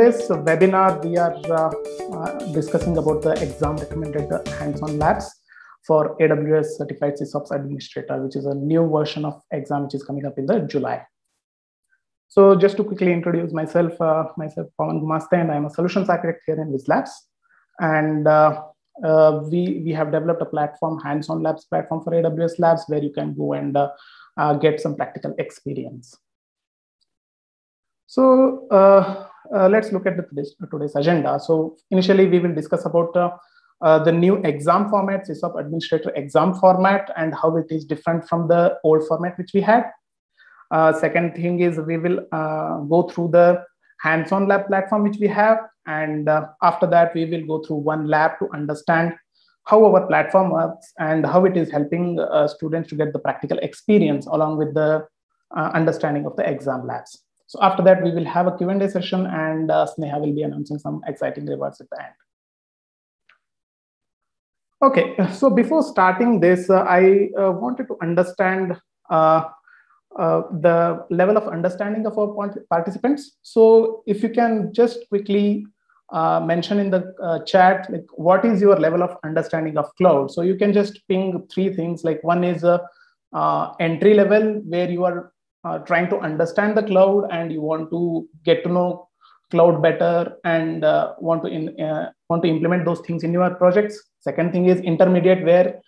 today's webinar, we are discussing about the exam recommended hands-on labs for AWS Certified SysOps Administrator, which is a new version of exam which is coming up in the July. So just to quickly introduce myself, Pawan Gumaste, and I'm a solutions architect here in Wiz Labs. And we have developed a platform, hands-on labs platform for AWS Labs, where you can go and get some practical experience. So let's look at today's agenda. So initially, we will discuss about the new exam format, SysOps Administrator exam format, and how it is different from the old format which we had. Second thing is we will go through the hands-on lab platform which we have. And after that, we will go through one lab to understand how our platform works and how it is helping students to get the practical experience along with the understanding of the exam labs. So after that, we will have a Q&A session, and Sneha will be announcing some exciting rewards at the end. Okay, so before starting this, I wanted to understand the level of understanding of our participants. So if you can just quickly mention in the chat, like, what is your level of understanding of cloud? So you can just ping three things. Like, one is entry level, where you are trying to understand the cloud and you want to get to know cloud better and want to implement those things in your projects. Second thing is intermediate, where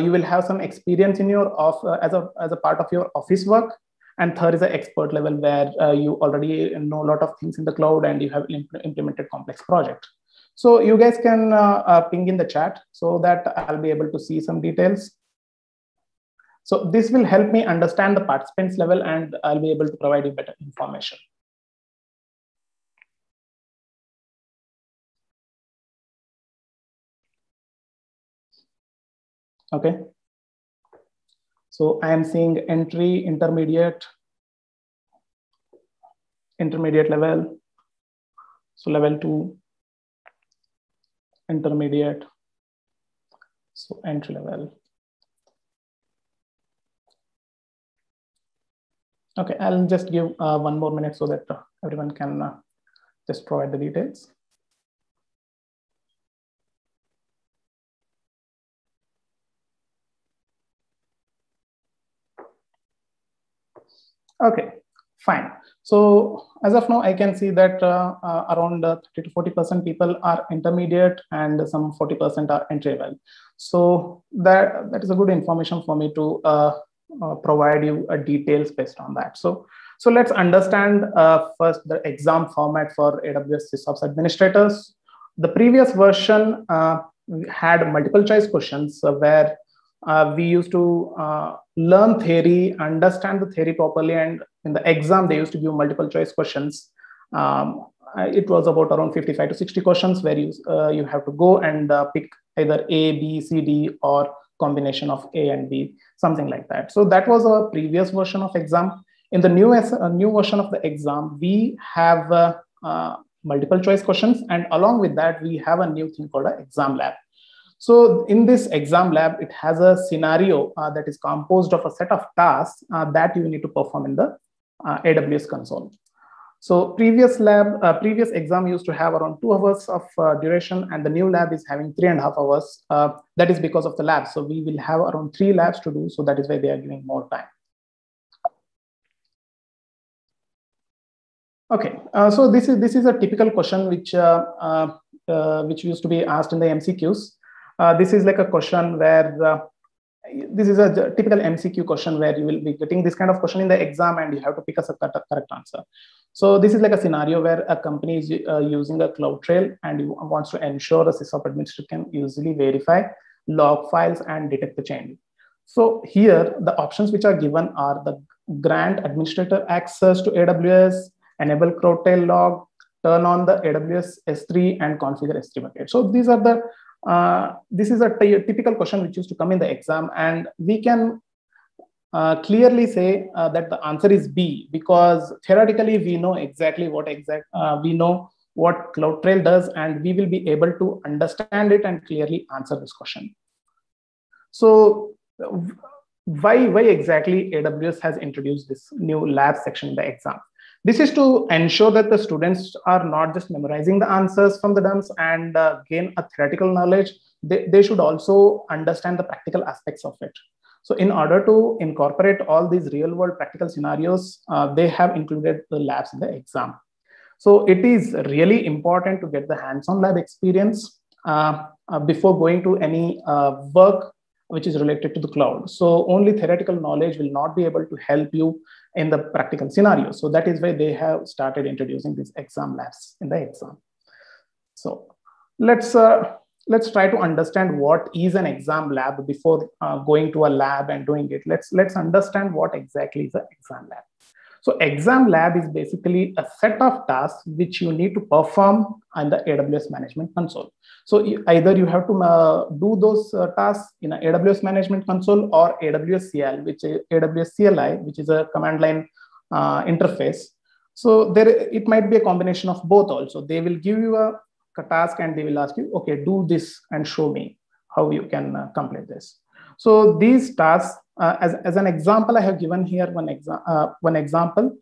you will have some experience in your as a part of your office work. And third is the expert level, where you already know a lot of things in the cloud and you have implemented complex projects. So you guys can ping in the chat so that I'll be able to see some details. So this will help me understand the participants level, and I'll be able to provide you better information. Okay. So I am seeing entry, intermediate level. So level 2, intermediate, so entry level. Okay, I'll just give 1 more minute so that everyone can just provide the details. Okay, fine. So as of now, I can see that around 30 to 40% people are intermediate and some 40% are entry level. So that is a good information for me to provide you details based on that. So let's understand first the exam format for AWS SysOps administrators. The previous version had multiple choice questions where we used to learn theory, understand the theory properly, and in the exam they used to give multiple choice questions. It was about around 55 to 60 questions where you have to go and pick either A, B, C, D, or combination of A and B, something like that. So that was a previous version of exam. In the new version of the exam, we have multiple choice questions, and along with that, we have a new thing called an exam lab. So in this exam lab, it has a scenario that is composed of a set of tasks that you need to perform in the AWS console. So previous exam used to have around 2 hours of duration, and the new lab is having 3.5 hours. That is because of the lab. So we will have around 3 labs to do. So that is why they are giving more time. Okay, so this is a typical question which used to be asked in the MCQs. This is like a question where this is a typical MCQ question where you will be getting this kind of question in the exam and you have to pick a correct answer. So this is like a scenario where a company is using a CloudTrail and wants to ensure a SysOps administrator can easily verify log files and detect the change. So here the options which are given are the grant administrator access to AWS, enable CloudTrail log, turn on the AWS S3, and configure S3 bucket. So these are the this is a typical question which used to come in the exam, and we can clearly say that the answer is B, because theoretically we know exactly what we know what CloudTrail does, and we will be able to understand it and clearly answer this question. So why exactly AWS has introduced this new lab section in the exam? This is to ensure that the students are not just memorizing the answers from the dumps and gain a theoretical knowledge. They should also understand the practical aspects of it. So in order to incorporate all these real world practical scenarios, they have included the labs in the exam. So it is really important to get the hands-on lab experience before going to any work which is related to the cloud. So only theoretical knowledge will not be able to help you in the practical scenario. So that is why they have started introducing these exam labs in the exam. So let's try to understand what is an exam lab before going to a lab and doing it. Let's understand what exactly is an exam lab. So exam lab is basically a set of tasks which you need to perform on the AWS Management Console. So either you have to do those tasks in a AWS Management Console or AWS CL, which is AWS CLI, which is a command line interface. So it might be a combination of both also. They will give you a task and they will ask you, okay, do this and show me how you can complete this. So these tasks, as an example, I have given here one example.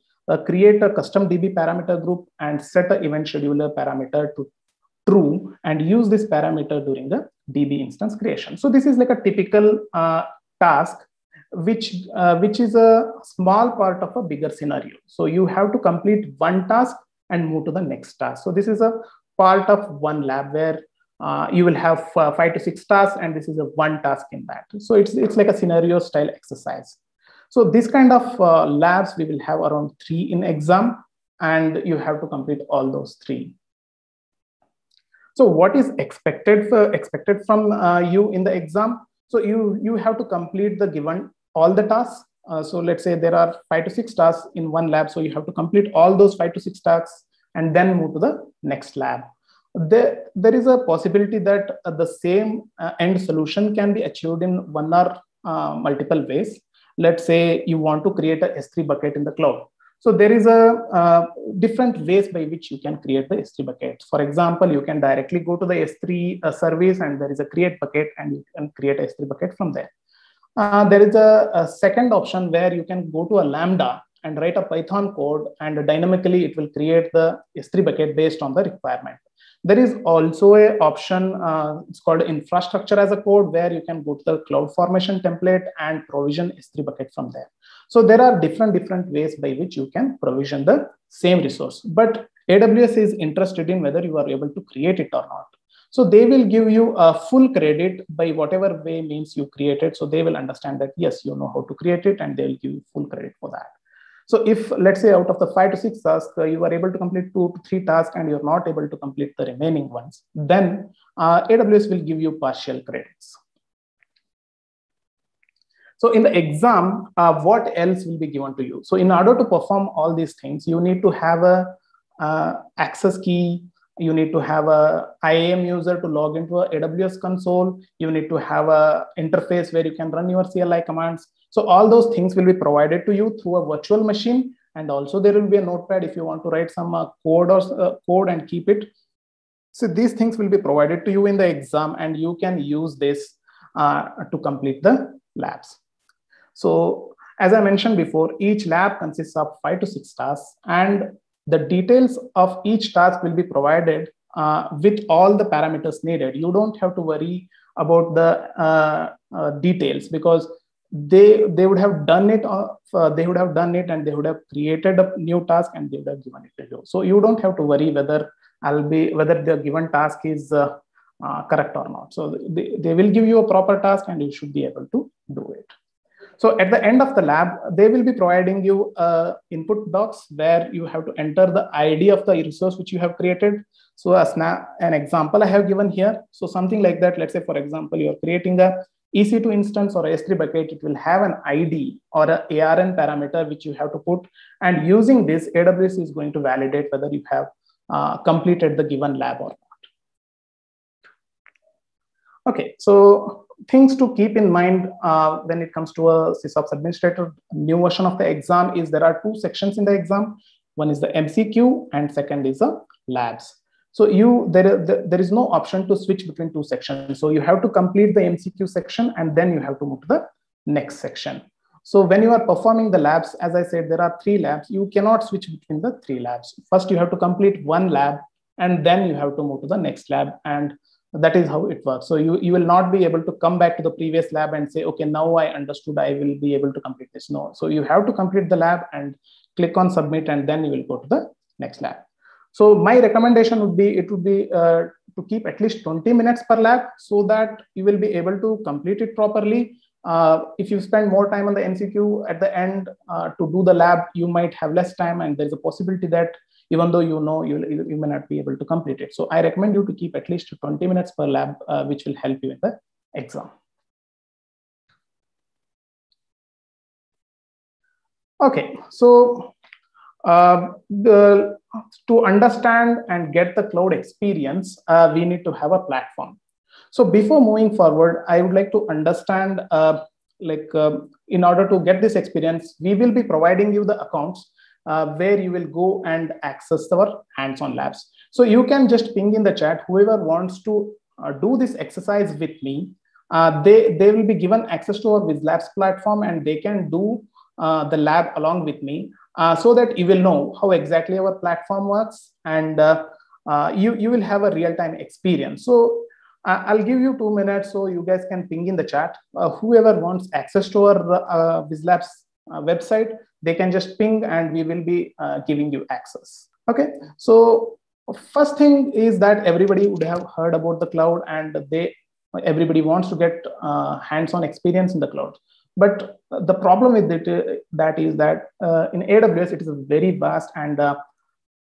Create a custom DB parameter group and set an event scheduler parameter to true and use this parameter during the DB instance creation. So this is like a typical task, which is a small part of a bigger scenario. So you have to complete one task and move to the next task. So this is a part of one lab where you will have 5 to 6 tasks, and this is a one task in that. So it's like a scenario style exercise. So this kind of labs we will have around 3 in exam, and you have to complete all those 3. So what is expected from you in the exam? So you have to complete the given all the tasks. So let's say there are 5 to 6 tasks in one lab. So you have to complete all those 5 to 6 tasks and then move to the next lab. There is a possibility that the same end solution can be achieved in one or multiple ways. Let's say you want to create a S3 bucket in the cloud. So there is a different ways by which you can create the S3 bucket. For example, you can directly go to the S3 service and there is a create bucket and you can create a S3 bucket from there. There is a second option where you can go to a Lambda and write a Python code, and dynamically it will create the S3 bucket based on the requirement. There is also an option, it's called infrastructure as a code, where you can go to the CloudFormation template and provision S3 bucket from there. So there are different ways by which you can provision the same resource, but AWS is interested in whether you are able to create it or not. So they will give you a full credit by whatever way means you create it. So they will understand that, yes, you know how to create it, and they will give you full credit for that. So if, let's say, out of the 5 to 6 tasks, you are able to complete 2 to 3 tasks and you're not able to complete the remaining ones, then AWS will give you partial credits. So in the exam, what else will be given to you? So in order to perform all these things, you need to have a access key. You need to have a IAM user to log into a AWS console. You need to have a interface where you can run your CLI commands. So all those things will be provided to you through a virtual machine. And also there will be a notepad if you want to write some code and keep it. So these things will be provided to you in the exam, and you can use this to complete the labs. So as I mentioned before, each lab consists of 5 to 6 tasks, and the details of each task will be provided with all the parameters needed. You don't have to worry about the details, because they would have done it. They would have done it, and they would have created a new task and they would have given it to you. So you don't have to worry whether the given task is correct or not. So they will give you a proper task, and you should be able to do it. So at the end of the lab, they will be providing you input docs where you have to enter the ID of the resource which you have created. So as an example I have given here. So something like that, let's say, for example, you're creating a EC2 instance or a S3 bucket, it will have an ID or a ARN parameter which you have to put. And using this, AWS is going to validate whether you have completed the given lab or not. Okay, so things to keep in mind when it comes to a SysOps administrator new version of the exam is there are 2 sections in the exam. One is the MCQ and second is the labs. So there is no option to switch between 2 sections. So you have to complete the MCQ section and then you have to move to the next section. So when you are performing the labs, as I said, there are 3 labs. You cannot switch between the 3 labs. First, you have to complete 1 lab, and then you have to move to the next lab. And that is how it works. So you will not be able to come back to the previous lab and say, okay, now I understood, I will be able to complete this. No. So you have to complete the lab and click on submit, and then you will go to the next lab. So my recommendation would be, it would be to keep at least 20 minutes per lab, so that you will be able to complete it properly. If you spend more time on the MCQ at the end to do the lab, you might have less time, and there's a possibility that even though you know, you may not be able to complete it. So I recommend you to keep at least 20 minutes per lab, which will help you in the exam. Okay, so to understand and get the cloud experience, we need to have a platform. So before moving forward, I would like to understand, in order to get this experience, we will be providing you the accounts where you will go and access our hands-on labs. So you can just ping in the chat, whoever wants to do this exercise with me, they will be given access to our WizLabs platform, and they can do the lab along with me, so that you will know how exactly our platform works, and you will have a real-time experience. So I'll give you 2 minutes so you guys can ping in the chat. Whoever wants access to our WizLabs website, they can just ping, and we will be giving you access. Okay, so first thing is that everybody would have heard about the cloud, and everybody wants to get hands-on experience in the cloud. But the problem with it that is that in AWS, it is very vast, and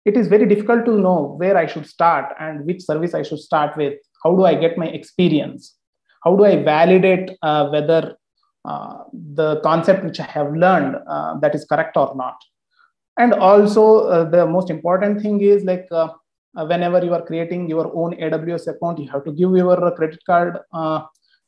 it is very difficult to know where I should start and which service I should start with. How do I get my experience? How do I validate whether the concept which I have learned that is correct or not? And also the most important thing is, like, whenever you are creating your own AWS account, you have to give your credit card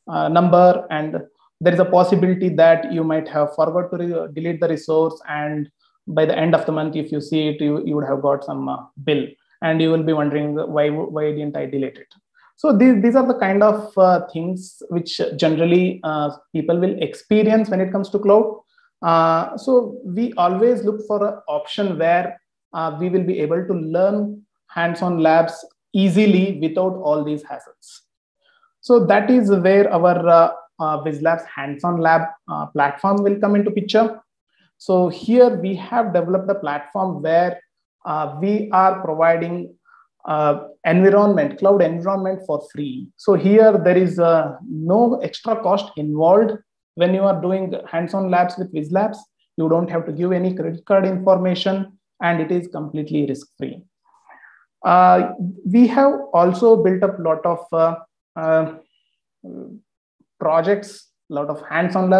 number, and there is a possibility that you might have forgot to delete the resource, and by the end of the month, if you see it, you would have got some bill, and you will be wondering, why didn't I delete it? So these are the kind of things which generally people will experience when it comes to cloud. So we always look for an option where we will be able to learn hands-on labs easily without all these hassles. So that is where our WizLabs hands-on lab platform will come into picture. So here we have developed a platform where we are providing cloud environment for free. So here there is no extra cost involved when you are doing hands-on labs with WizLabs. You don't have to give any credit card information, and it is completely risk-free. We have also built up a lot of projects, a lot of hands-on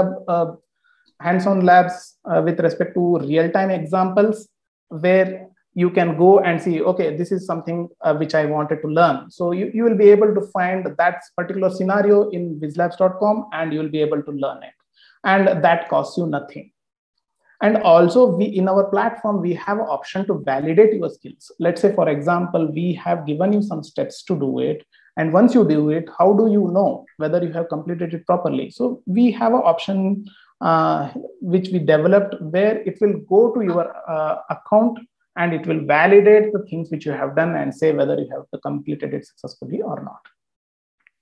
labs with respect to real-time examples, where you can go and see, okay, this is something which I wanted to learn. So you will be able to find that particular scenario in wizlabs.com, and you will be able to learn it. And that costs you nothing. And also in our platform, we have an option to validate your skills. Let's say, for example, we have given you some steps to do it. And once you do it, how do you know whether you have completed it properly? So we have an option which we developed, where it will go to your account, and it will validate the things which you have done and say whether you have completed it successfully or not.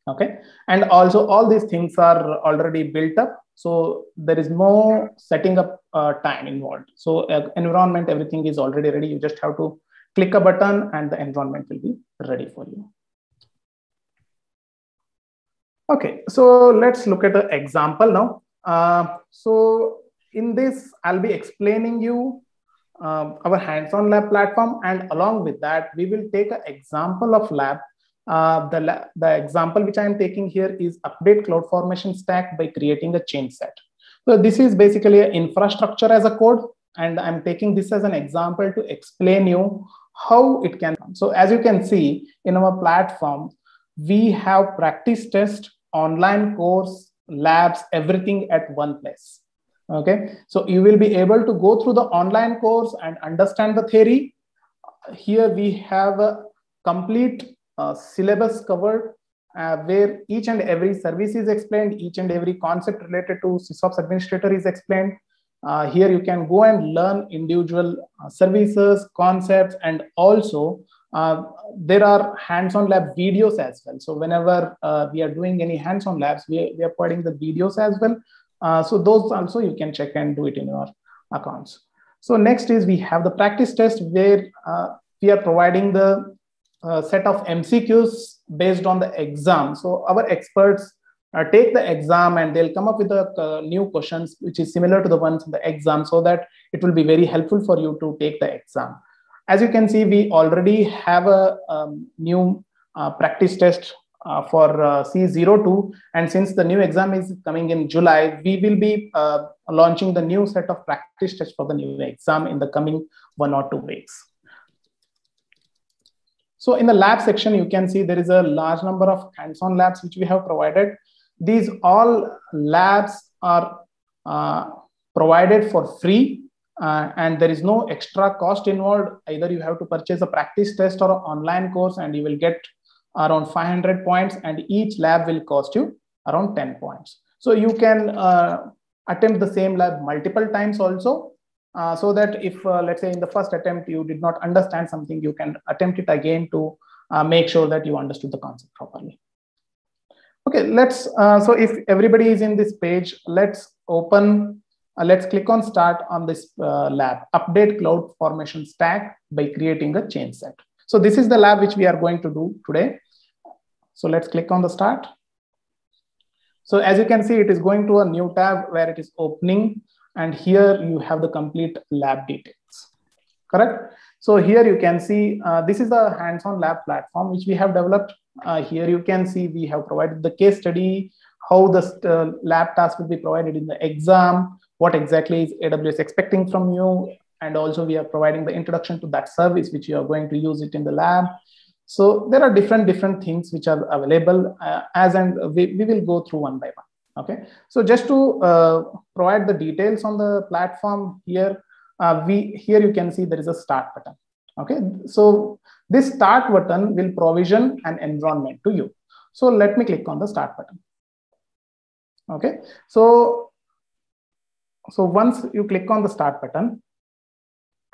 Okay, and also all these things are already built up, so there is no setting up time involved. So environment, everything is already ready. You just have to click a button, and the environment will be ready for you. Okay, so let's look at the example now. So in this, I'll be explaining you our hands-on lab platform, and along with that, we will take an example of lab. The example which I am taking here is update CloudFormation stack by creating a change set. So this is basically an infrastructure as a code, and I'm taking this as an example to explain you how it can. So as you can see in our platform, we have practice test, online course, labs, everything at one place. Okay, so you will be able to go through the online course and understand the theory. Here we have a complete syllabus covered. where each and every service is explained, each and every concept related to SysOps administrator is explained. Here you can go and learn individual services, concepts, and also there are hands-on lab videos as well. So whenever we are doing any hands-on labs, we are providing the videos as well. So those also you can check and do it in your accounts. So next is we have the practice test, where we are providing the set of MCQs based on the exam. So our experts take the exam and they'll come up with the new questions which is similar to the ones in the exam, so that it will be very helpful for you to take the exam. As you can see, we already have a new practice test for C02, and since the new exam is coming in July, we will be launching the new set of practice tests for the new exam in the coming 1 or 2 weeks. So in the lab section, you can see there is a large number of hands-on labs which we have provided. These all labs are provided for free, and there is no extra cost involved. Either you have to purchase a practice test or an online course, and you will get around 500 points, and each lab will cost you around 10 points. So you can attempt the same lab multiple times also, so that if let's say in the first attempt you did not understand something, you can attempt it again to make sure that you understood the concept properly. Okay, let's so if everybody is in this page, let's open let's click on start on this lab, update cloud formation stack by creating a change set. So this is the lab which we are going to do today. So let's click on the start. So as you can see, it is going to a new tab where it is opening, and here you have the complete lab details, correct? So here you can see this is the hands-on lab platform which we have developed. Here you can see we have provided the case study, how the lab task will be provided in the exam, what exactly is AWS expecting from you, and also we are providing the introduction to that service which you are going to use it in the lab. So there are different things which are available and we will go through one by one. Okay, so just to provide the details on the platform here, here you can see there is a start button. Okay, so this start button will provision an environment to you. So let me click on the start button. Okay, so once you click on the start button,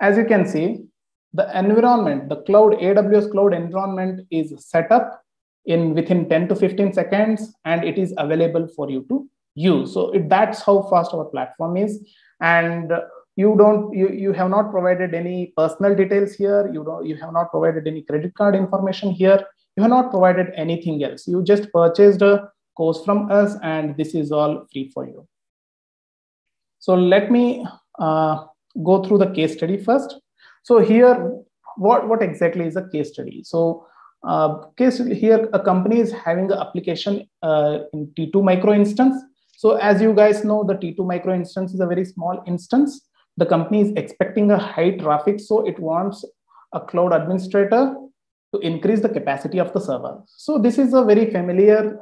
as you can see, the environment, the cloud, AWS cloud environment is set up within 10 to 15 seconds, and it is available for you to use. So that's how fast our platform is. And you have not provided any personal details here. You have not provided any credit card information here. You have not provided anything else. You just purchased a course from us, and this is all free for you. So let me go through the case study first. So here, what exactly is a case study? So here, a company is having an application in T2 micro instance. So as you guys know, the T2 micro instance is a very small instance. The company is expecting a high traffic, so it wants a cloud administrator to increase the capacity of the server. So this is a very familiar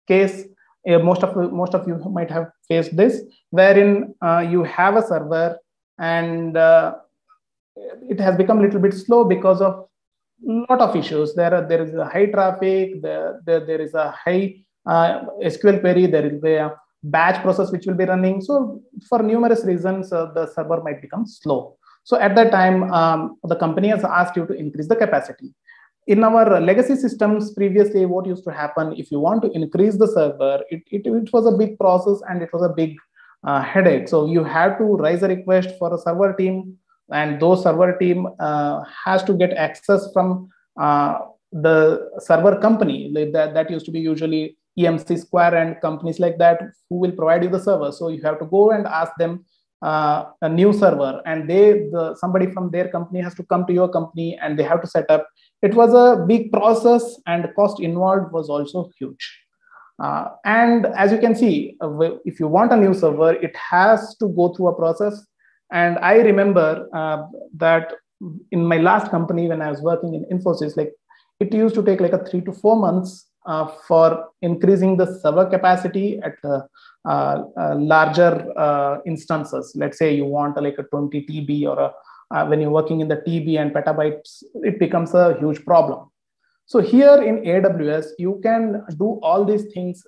case. Most of you might have faced this, wherein you have a server and it has become a little bit slow because of a lot of issues. There is a high traffic, there is a high SQL query, there is a batch process which will be running. So for numerous reasons, the server might become slow. So at that time, the company has asked you to increase the capacity. In our legacy systems previously, what used to happen, if you want to increase the server, it was a big process and it was a big headache. So you have to raise a request for a server team, and those server team has to get access from the server company. Like that used to be usually EMC Square and companies like that who will provide you the server. So you have to go and ask them a new server, and somebody from their company has to come to your company and they have to set up. It was a big process, and the cost involved was also huge. And as you can see, if you want a new server, it has to go through a process. And I remember that in my last company, when I was working in Infosys, like it used to take like 3 to 4 months for increasing the server capacity at larger instances. Let's say you want like a 20 TB or when you're working in the TB and petabytes, it becomes a huge problem. So here in AWS, you can do all these things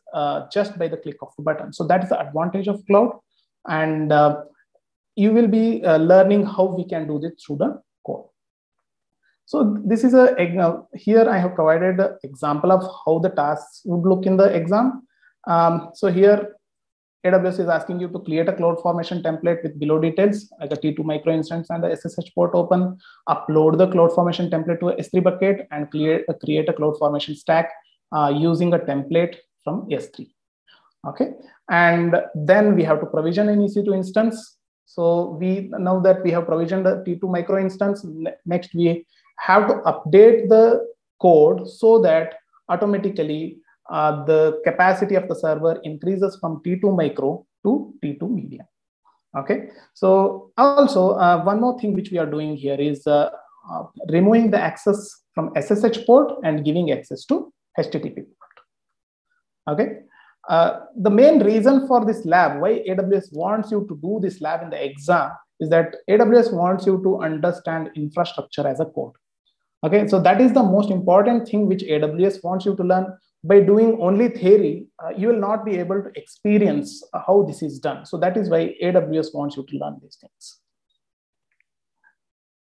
just by the click of the button. So that is the advantage of cloud. And you will be learning how we can do this through the code. So this is here I have provided an example of how the tasks would look in the exam. So here AWS is asking you to create a CloudFormation template with below details, like a T2 micro instance and the SSH port open, upload the CloudFormation template to a S3 bucket, and create a CloudFormation stack using a template from S3. Okay, and then we have to provision an EC2 instance. So now that we have provisioned the T2 micro instance, next we have to update the code so that automatically the capacity of the server increases from T2 micro to T2 medium. Okay, so also one more thing which we are doing here is removing the access from SSH port and giving access to HTTP port. Okay, the main reason for this lab, why AWS wants you to do this lab in the exam, is that AWS wants you to understand infrastructure as a code. Okay, so that is the most important thing which AWS wants you to learn. By doing only theory, you will not be able to experience how this is done. So that is why AWS wants you to learn these things.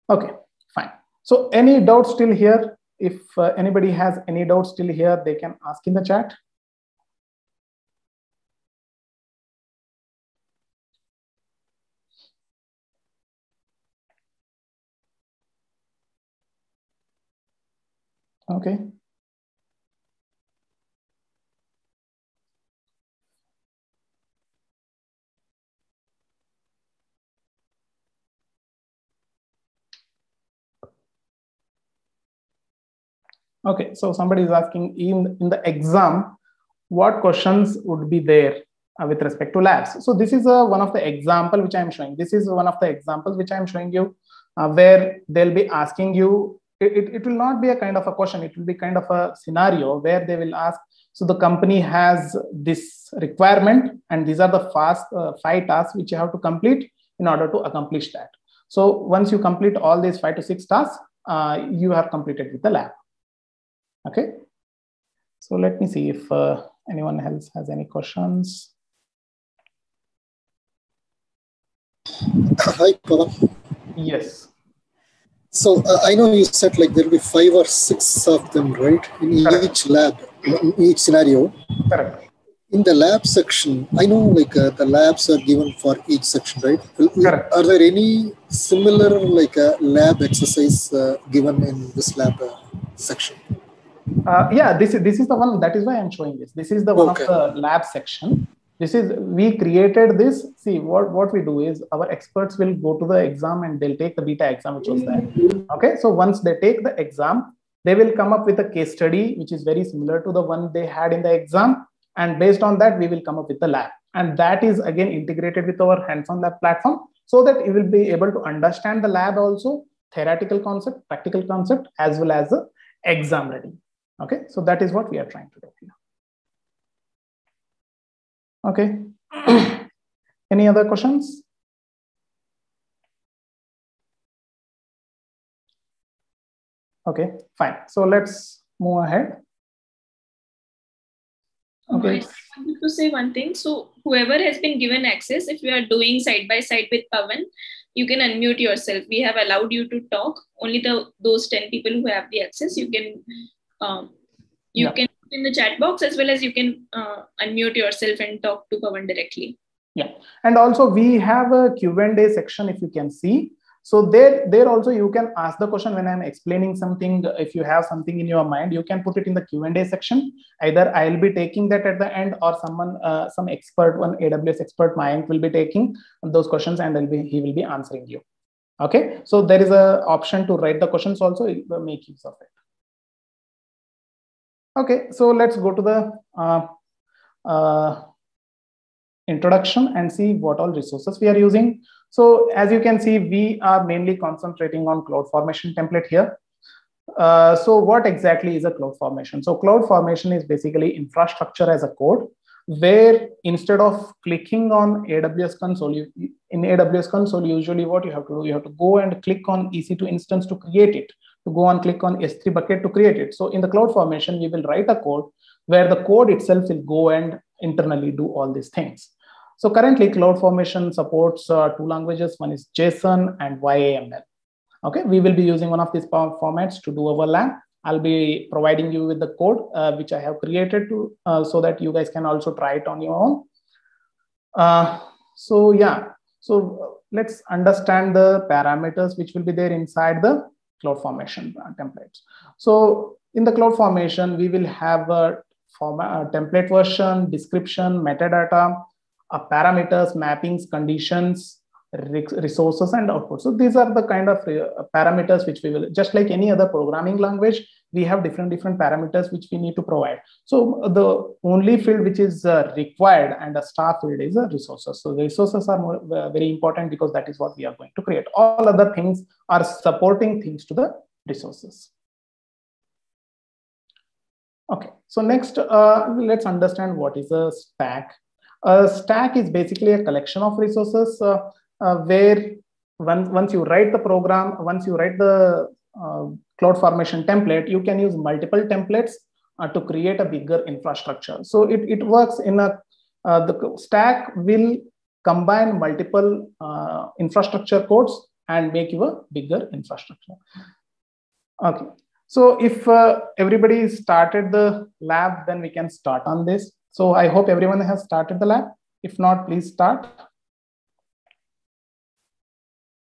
Okay, fine. So any doubts still here? If anybody has any doubts still here, they can ask in the chat. Okay. Okay, so somebody is asking in the exam, what questions would be there with respect to labs? So this is one of the example which I am showing. This is one of the examples which I am showing you where they'll be asking you, it will not be a kind of a question, it will be kind of a scenario where they will ask, so the company has this requirement and these are the 5 tasks which you have to complete in order to accomplish that. So once you complete all these 5 to 6 tasks, you have completed with the lab. Okay, so let me see if anyone else has any questions. Hi, Pavan. Yes. So I know you said like there will be 5 or 6 of them, right? In Correct. each lab, in each scenario. Correct. In the lab section, I know like the labs are given for each section, right? Correct. Are there any similar like lab exercise given in this lab section? Yeah, this is the one. That is why I'm showing this. This is the one of the lab section. This is, we created this. See, what we do is our experts will go to the exam and they'll take the beta exam, which was there. Okay, so once they take the exam, they will come up with a case study, which is very similar to the one they had in the exam. And based on that, we will come up with the lab. And that is again integrated with our hands-on lab platform so that you will be able to understand the lab also, theoretical concept, practical concept, as well as the exam ready. Okay, so that is what we are trying to do here. Okay. Any other questions? Okay, fine. So let's move ahead. Okay. I wanted to say one thing. So whoever has been given access, if you are doing side by side with Pavan, you can unmute yourself. We have allowed you to talk. Only those 10 people who have the access, you can can put in the chat box, as well as you can unmute yourself and talk to Pavan directly. Yeah, and also we have a Q&A section, if you can see. So there also you can ask the question when I'm explaining something. If you have something in your mind, you can put it in the Q&A section. Either I'll be taking that at the end, or someone, some expert, one AWS expert, Mayank, will be taking those questions and he will be answering you. Okay, so there is an option to write the questions also. Make use of it. Okay, so let's go to the introduction and see what all resources we are using. So as you can see, we are mainly concentrating on CloudFormation template here. So what exactly is a CloudFormation? So CloudFormation is basically infrastructure as a code, where instead of clicking on AWS console, in AWS console, usually what you have to do, you have to go and click on EC2 instance to create it. to go and click on S3 bucket to create it. So in the CloudFormation, we will write a code where the code itself will go and internally do all these things. So currently CloudFormation supports two languages. One is JSON and YAML. Okay, we will be using one of these formats to do our lab. I'll be providing you with the code which I have created to so that you guys can also try it on your own. So let's understand the parameters which will be there inside the CloudFormation templates. So in the CloudFormation, we will have a template version, description, metadata, parameters, mappings, conditions, resources, and output. So these are the kind of parameters which we will, just like any other programming language, we have different parameters which we need to provide. So the only field which is required and a star field is resources. So the resources are very important because that is what we are going to create. All other things are supporting things to the resources. Okay, so next, let's understand what is a stack. A stack is basically a collection of resources where once you write the program, once you write the CloudFormation template, you can use multiple templates to create a bigger infrastructure. So it works in a, the stack will combine multiple infrastructure codes and make you a bigger infrastructure. Okay. So if everybody started the lab, then we can start on this. So I hope everyone has started the lab. If not, please start.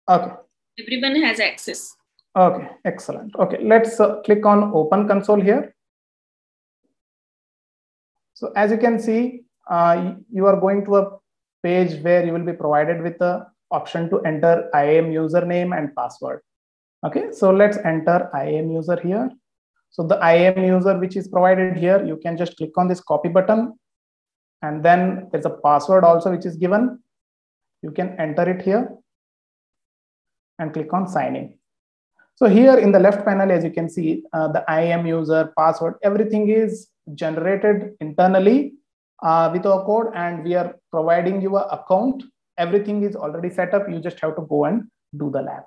Okay. Everyone has access. Okay, excellent. Okay, let's click on Open Console here. So as you can see, you are going to a page where you will be provided with the option to enter IAM username and password. Okay, so let's enter IAM user here. So the IAM user which is provided here, you can just click on this copy button. And then there's a password also which is given. You can enter it here and click on sign in. So here in the left panel, as you can see, the IAM user, password, everything is generated internally with our code, and we are providing you an account. Everything is already set up. You just have to go and do the lab.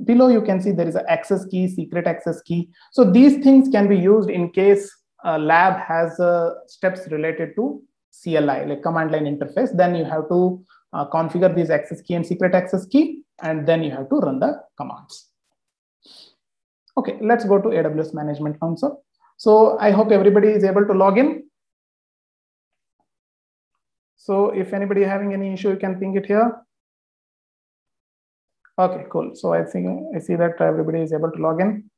Below, you can see there is an access key, secret access key. So these things can be used in case a lab has steps related to CLI, like command line interface. Then you have to configure these access key and secret access key, and then you have to run the commands. Okay, let's go to AWS Management Console. So I hope everybody is able to log in. So if anybody having any issue, you can ping it here. Okay, cool. So I see that everybody is able to log in.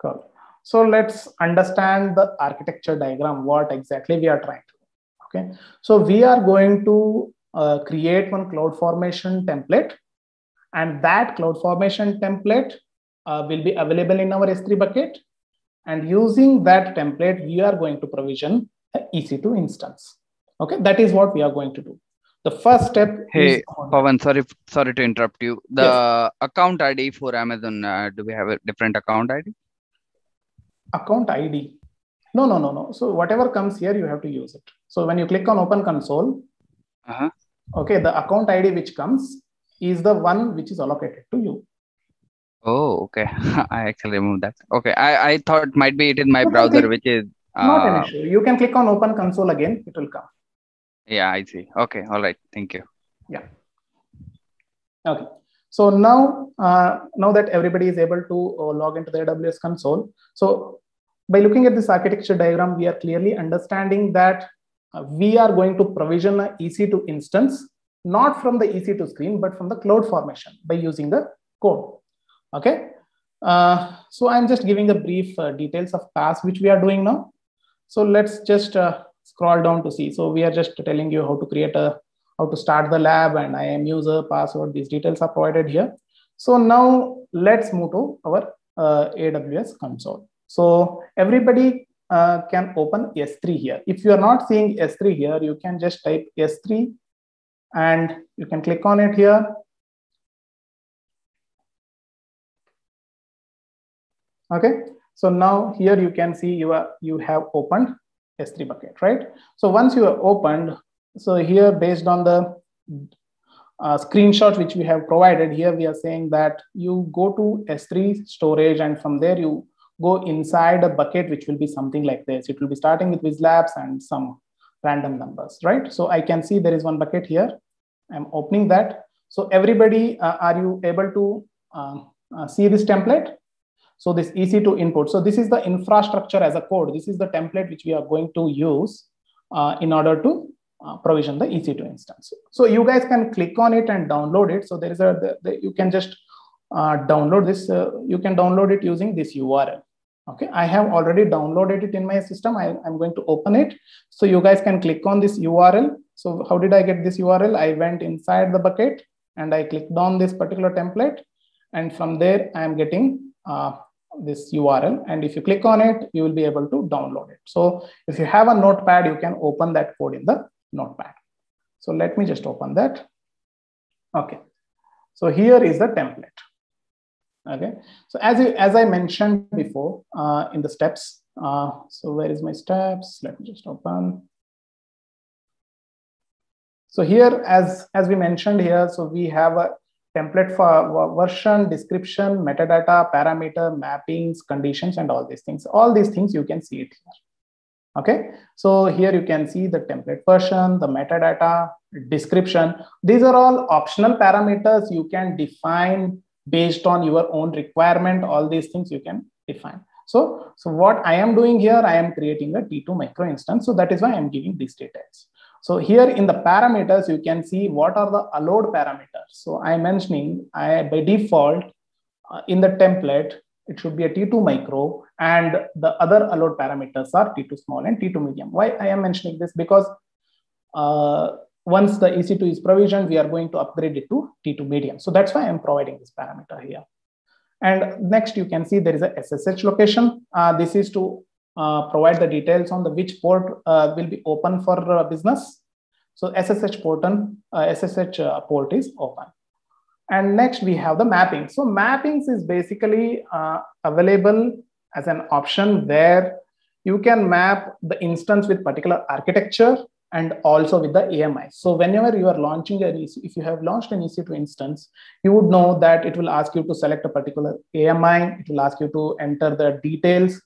Cool. So let's understand the architecture diagram, what exactly we are trying to do. Okay, so we are going to create one CloudFormation template, and that CloudFormation template will be available in our S3 bucket. And using that template, we are going to provision an EC2 instance. Okay, that is what we are going to do. The first step is... Pawan, sorry to interrupt you. The account ID for Amazon, do we have a different account ID? Account ID? No. So whatever comes here, you have to use it. So when you click on Open Console, okay, the account ID which comes is the one which is allocated to you. Oh, okay. I actually removed that. Okay, I thought might be it in my browser, which is... Not an issue. You can click on Open Console again, it will come. Yeah, I see. Okay, all right. Thank you. Yeah. Okay. So now that everybody is able to log into the AWS console, so by looking at this architecture diagram, we are clearly understanding that we are going to provision an EC2 instance, not from the EC2 screen, but from the CloudFormation by using the code. Okay. So I'm just giving a brief details of tasks which we are doing now. So let's just scroll down to see. So we are just telling you how to create how to start the lab, and IAM user, password, these details are provided here. So now let's move to our AWS console. So everybody can open S3 here. If you are not seeing S3 here, you can just type S3 and you can click on it here. Okay, so now here you can see you have opened S3 bucket, right? So once you are opened, so here based on the screenshot which we have provided here, we are saying that you go to S3 storage, and from there you go inside a bucket which will be something like this. It will be starting with WizLabs and some random numbers, right? So I can see there is one bucket here. I'm opening that. So everybody, are you able to see this template? So this EC2 input. So this is the infrastructure as a code. This is the template which we are going to use in order to provision the EC2 instance. So you guys can click on it and download it. So there is you can just download this. You can download it using this URL. Okay, I have already downloaded it in my system. I'm going to open it. So you guys can click on this URL. So how did I get this URL? I went inside the bucket and I clicked on this particular template. And from there, I'm getting this URL. And if you click on it, you will be able to download it. So if you have a notepad, you can open that code in the notepad. So let me just open that. Okay. So here is the template. Okay. So as I mentioned before in the steps, so where is my steps? Let me just open. So here, as we mentioned here, so we have a template for version, description, metadata, parameter, mappings, conditions, and all these things. All these things you can see it here. Okay, so here you can see the template version, the metadata, description. These are all optional parameters you can define based on your own requirement. All these things you can define. So what I am doing here, I am creating a T2 micro instance. So that is why I'm giving these details. So here in the parameters, you can see what are the allowed parameters. So I'm mentioning by default in the template, it should be a T2 micro, and the other allowed parameters are T2 small and T2 medium. Why I am mentioning this? Because once the EC2 is provisioned, we are going to upgrade it to T2 medium. So that's why I'm providing this parameter here. And next you can see there is a SSH location. This is to provide the details on the which port will be open for business. So SSH port is open. And next we have the mapping. So mappings is basically available as an option where you can map the instance with particular architecture and also with the AMI. So whenever you are launching if you have launched an EC2 instance, you would know that it will ask you to select a particular AMI. It will ask you to enter the details,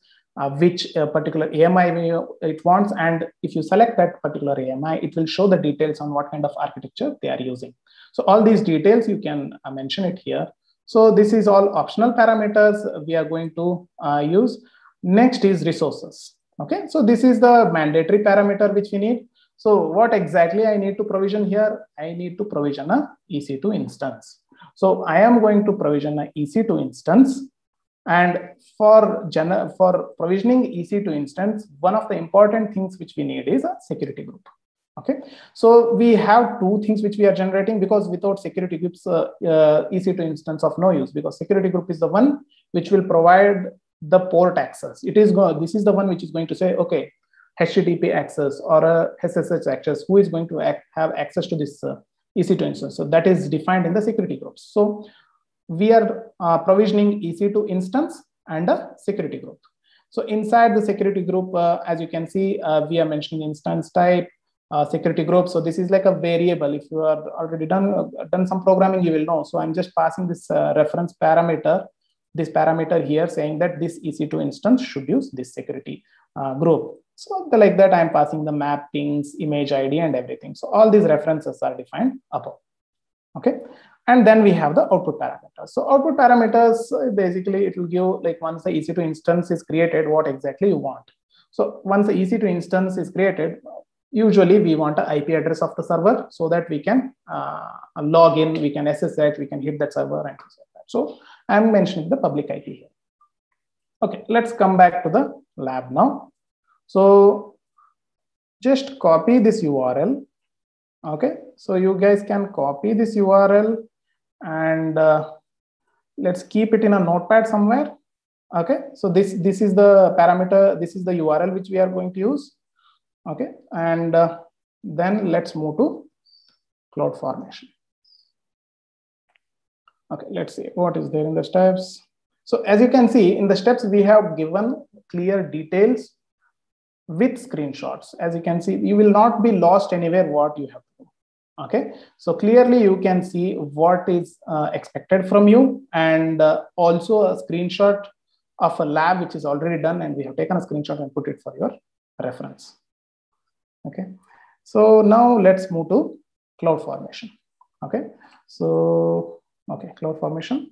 which particular AMI it wants. And if you select that particular AMI, it will show the details on what kind of architecture they are using. So all these details, you can mention it here. So this is all optional parameters we are going to use. Next is resources. Okay, so this is the mandatory parameter which we need. So what exactly I need to provision here? I need to provision a EC2 instance. So I am going to provision a EC2 instance. And for provisioning EC2 instance, one of the important things which we need is a security group. Okay, so we have two things which we are generating, because without security groups, EC2 instance of no use, because security group is the one which will provide the port access. This is the one which is going to say, okay, HTTP access or a SSH access, who is going to have access to this EC2 instance. So that is defined in the security groups. So we are provisioning EC2 instance and a security group. So inside the security group, as you can see, we are mentioning instance type, security group. So this is like a variable. If you are already done some programming, you will know. So I'm just passing this reference parameter, this parameter here, saying that this EC2 instance should use this security group. So like that, I'm passing the mappings, image ID, and everything. So all these references are defined above. Okay. And then we have the output parameters. So output parameters, basically it will give, like, once the EC2 instance is created, what exactly you want. So once the EC2 instance is created, usually we want an IP address of the server so that we can log in, we can SSH, we can hit that server and things like that. So I'm mentioning the public IP here. Okay, let's come back to the lab now. So just copy this URL. Okay, so you guys can copy this URL and let's keep it in a notepad somewhere. Okay, so this is the parameter, this is the URL which we are going to use. Okay, and then let's move to CloudFormation. Okay, let's see what is there in the steps. So as you can see in the steps, we have given clear details with screenshots. As you can see, you will not be lost anywhere what you have to do. Okay, so clearly you can see what is expected from you, and also a screenshot of a lab which is already done, and we have taken a screenshot and put it for your reference. Okay, so now let's move to CloudFormation. Okay, so okay, CloudFormation.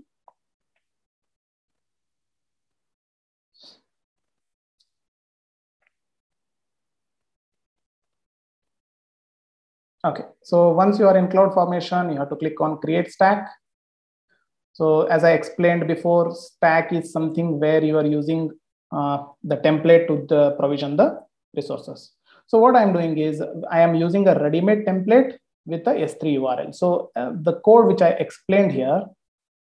Okay, so once you are in CloudFormation, you have to click on Create Stack. So as I explained before, stack is something where you are using the template to provision the resources. So what I'm doing is I am using a ready-made template with the S3 URL. So the code which I explained here,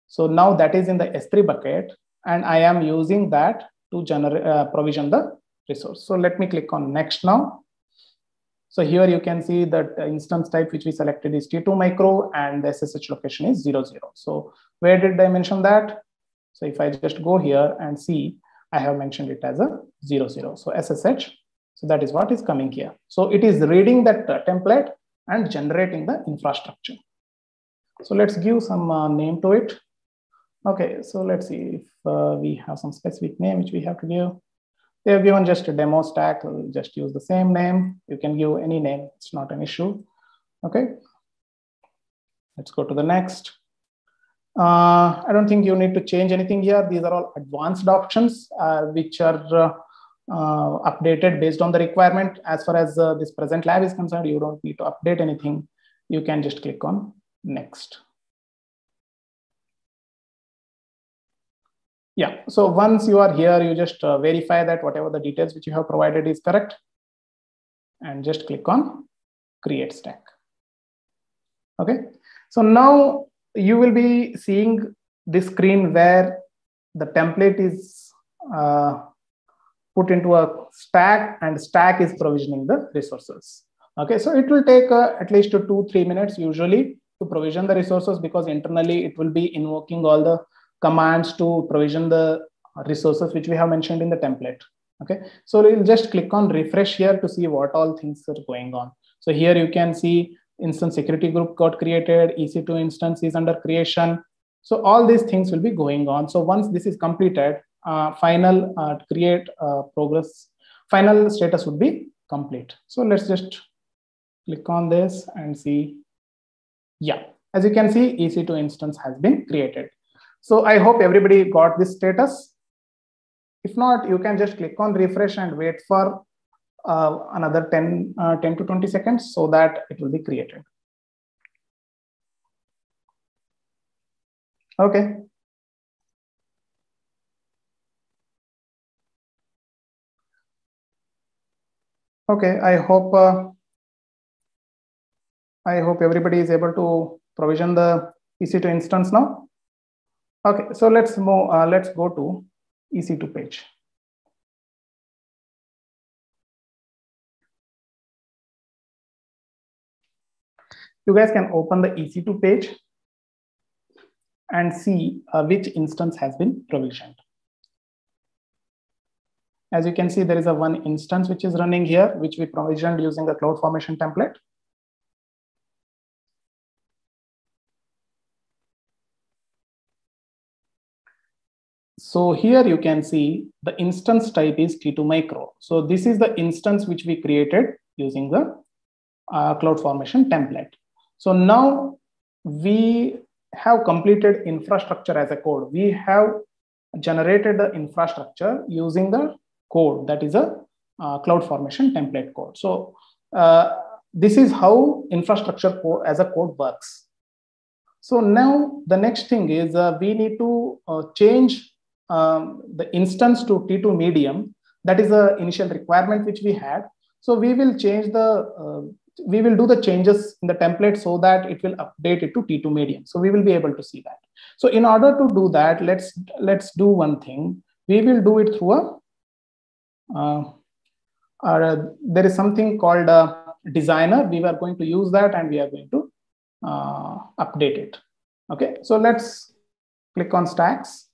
so now that is in the S3 bucket, and I am using that to generate provision the resource. So let me click on Next now. So here you can see that the instance type which we selected is T2 micro, and the SSH location is 00. So where did I mention that? So if I just go here and see, I have mentioned it as a 00. So SSH. So that is what is coming here. So it is reading that template and generating the infrastructure. So let's give some name to it. Okay, so let's see if we have some specific name which we have to give. They have given just a demo stack. We'll just use the same name. You can give any name. It's not an issue. Okay. Let's go to the next. I don't think you need to change anything here. These are all advanced options which are updated based on the requirement. As far as this present lab is concerned, you don't need to update anything. You can just click on Next. Yeah, so once you are here, you just verify that whatever the details which you have provided is correct, and just click on Create Stack. Okay, so now you will be seeing this screen where the template is put into a stack, and stack is provisioning the resources. Okay, so it will take at least 2-3 minutes usually to provision the resources, because internally it will be invoking all the commands to provision the resources which we have mentioned in the template. Okay, so we'll just click on refresh here to see what all things are going on. So here you can see instance security group got created, EC2 instance is under creation. So all these things will be going on. So once this is completed, final create progress, final status would be complete. So let's just click on this and see. Yeah, as you can see, EC2 instance has been created. So I hope everybody got this status. If not, you can just click on refresh and wait for another 10 to 20 seconds so that it will be created. Okay. Okay, I hope everybody is able to provision the EC2 instance now. Okay, so let's move. Let's go to EC2 page. You guys can open the EC2 page and see which instance has been provisioned. As you can see, there is a one instance which is running here, which we provisioned using the CloudFormation template. So here you can see the instance type is T2 micro. So this is the instance which we created using the CloudFormation template. So now we have completed infrastructure as a code. We have generated the infrastructure using the code that is a CloudFormation template code. So this is how infrastructure code as a code works. So now the next thing is we need to change the instance to T2 medium. That is the initial requirement which we had. So we will change the we will do the changes in the template so that it will update it to T2 medium. So we will be able to see that. So in order to do that, let's do one thing. We will do it through there is something called a designer. We are going to use that, and we are going to update it. Okay, so let's click on stacks.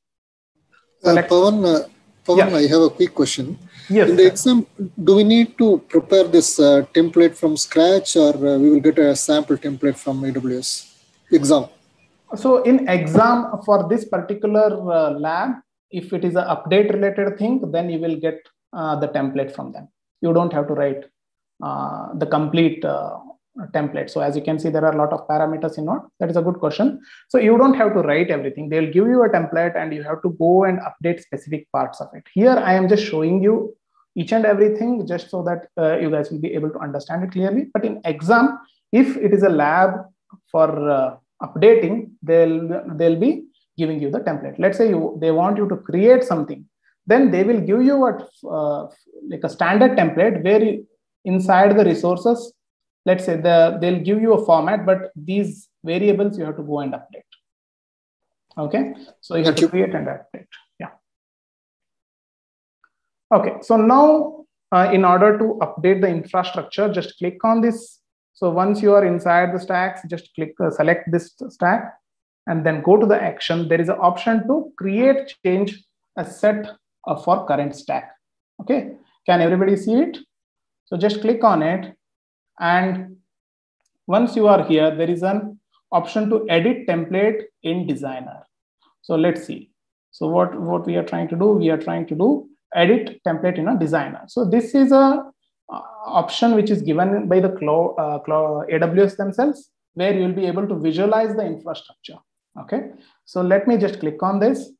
Pawan, Pavan, Yes. I have a quick question. Yes. In the exam, do we need to prepare this template from scratch, or we will get a sample template from AWS exam? So in exam for this particular lab, if it is an update related thing, then you will get the template from them. You don't have to write the complete template. So as you can see, there are a lot of parameters in Node. That is a good question. So you don't have to write everything. They'll give you a template and you have to go and update specific parts of it. Here, I am just showing you each and everything just so that you guys will be able to understand it clearly. But in exam, if it is a lab for updating, they'll be giving you the template. Let's say they want you to create something, then they will give you like a standard template where inside the resources, let's say they'll give you a format, but these variables you have to go and update. Okay, so you have to create and update. Yeah. Okay, so now in order to update the infrastructure, just click on this. So once you are inside the stacks, just click select this stack and then go to the action. There is an option to create change a set for current stack. Okay, can everybody see it? So just click on it, and once you are here, there is an option to edit template in Designer. So let's see. So what we are trying to do, we are trying to do edit template in a Designer. So this is a option which is given by the AWS themselves, where you will be able to visualize the infrastructure. Okay, so let me just click on this.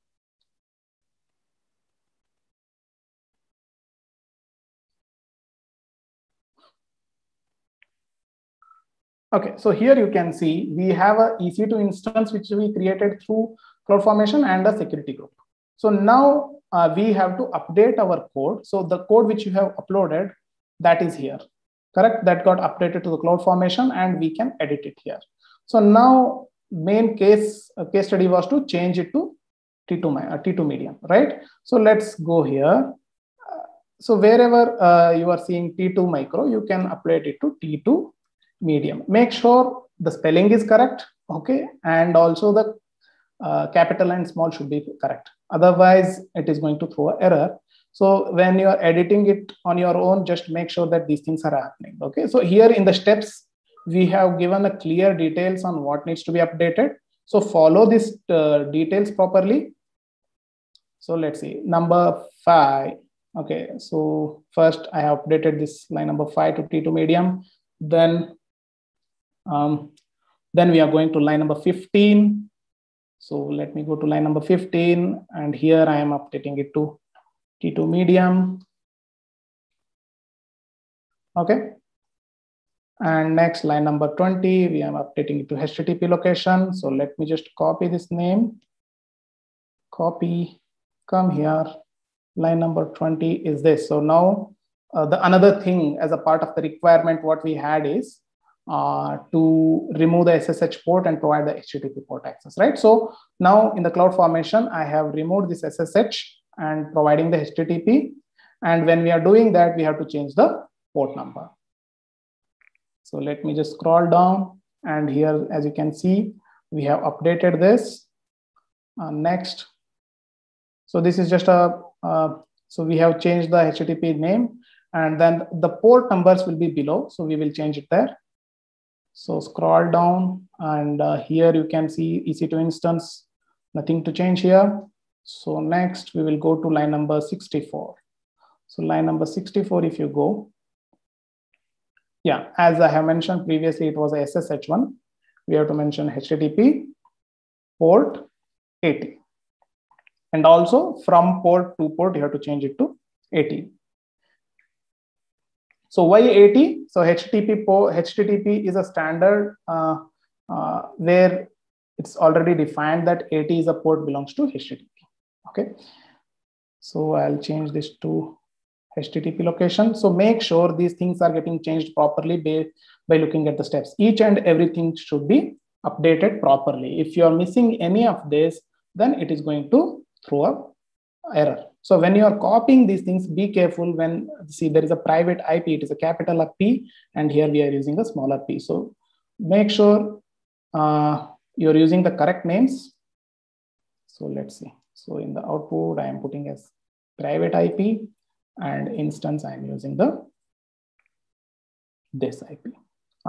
Okay, so here you can see we have a EC2 instance which we created through CloudFormation and a security group. So now we have to update our code. So the code which you have uploaded, that is here, correct? That got updated to the CloudFormation and we can edit it here. So now main case study was to change it to T2 medium, right? So let's go here. So wherever you are seeing T2 micro, you can update it to T2 medium. Make sure the spelling is correct, okay? And also the capital and small should be correct. Otherwise, it is going to throw an error. So when you are editing it on your own, just make sure that these things are happening, okay? So here in the steps, we have given a clear details on what needs to be updated. So follow these details properly. So let's see, number 5. Okay, so first I have updated this line number 5 to T2 medium. Then we are going to line number 15. So let me go to line number 15, and here I am updating it to T2 medium. Okay. And next, line number 20, we are updating it to HTTP location. So let me just copy this name. Copy, come here. Line number 20 is this. So now another thing as a part of the requirement, what we had is to remove the SSH port and provide the HTTP port access, right? So now in the CloudFormation, I have removed this SSH and providing the HTTP. And when we are doing that, we have to change the port number. So let me just scroll down, and here, as you can see, we have updated this. Next. So this is just so we have changed the HTTP name, and then the port numbers will be below. So we will change it there. So scroll down, and here you can see EC2 instance, nothing to change here. So next we will go to line number 64. So line number 64, if you go, yeah, as I have mentioned previously, it was a SSH one. We have to mention HTTP port 80. And also from port to port, you have to change it to 80. So why 80? So HTTP is a standard where it's already defined that 80 is a port belongs to HTTP. Okay. So I'll change this to HTTP location. So make sure these things are getting changed properly by looking at the steps. Each and everything should be updated properly. If you are missing any of this, then it is going to throw up error. So when you are copying these things, be careful. When see there is a private IP, it is a capital P, and here we are using a smaller p. So make sure you're using the correct names. So let's see. So in the output, I am putting as private IP, and instance I'm using this IP.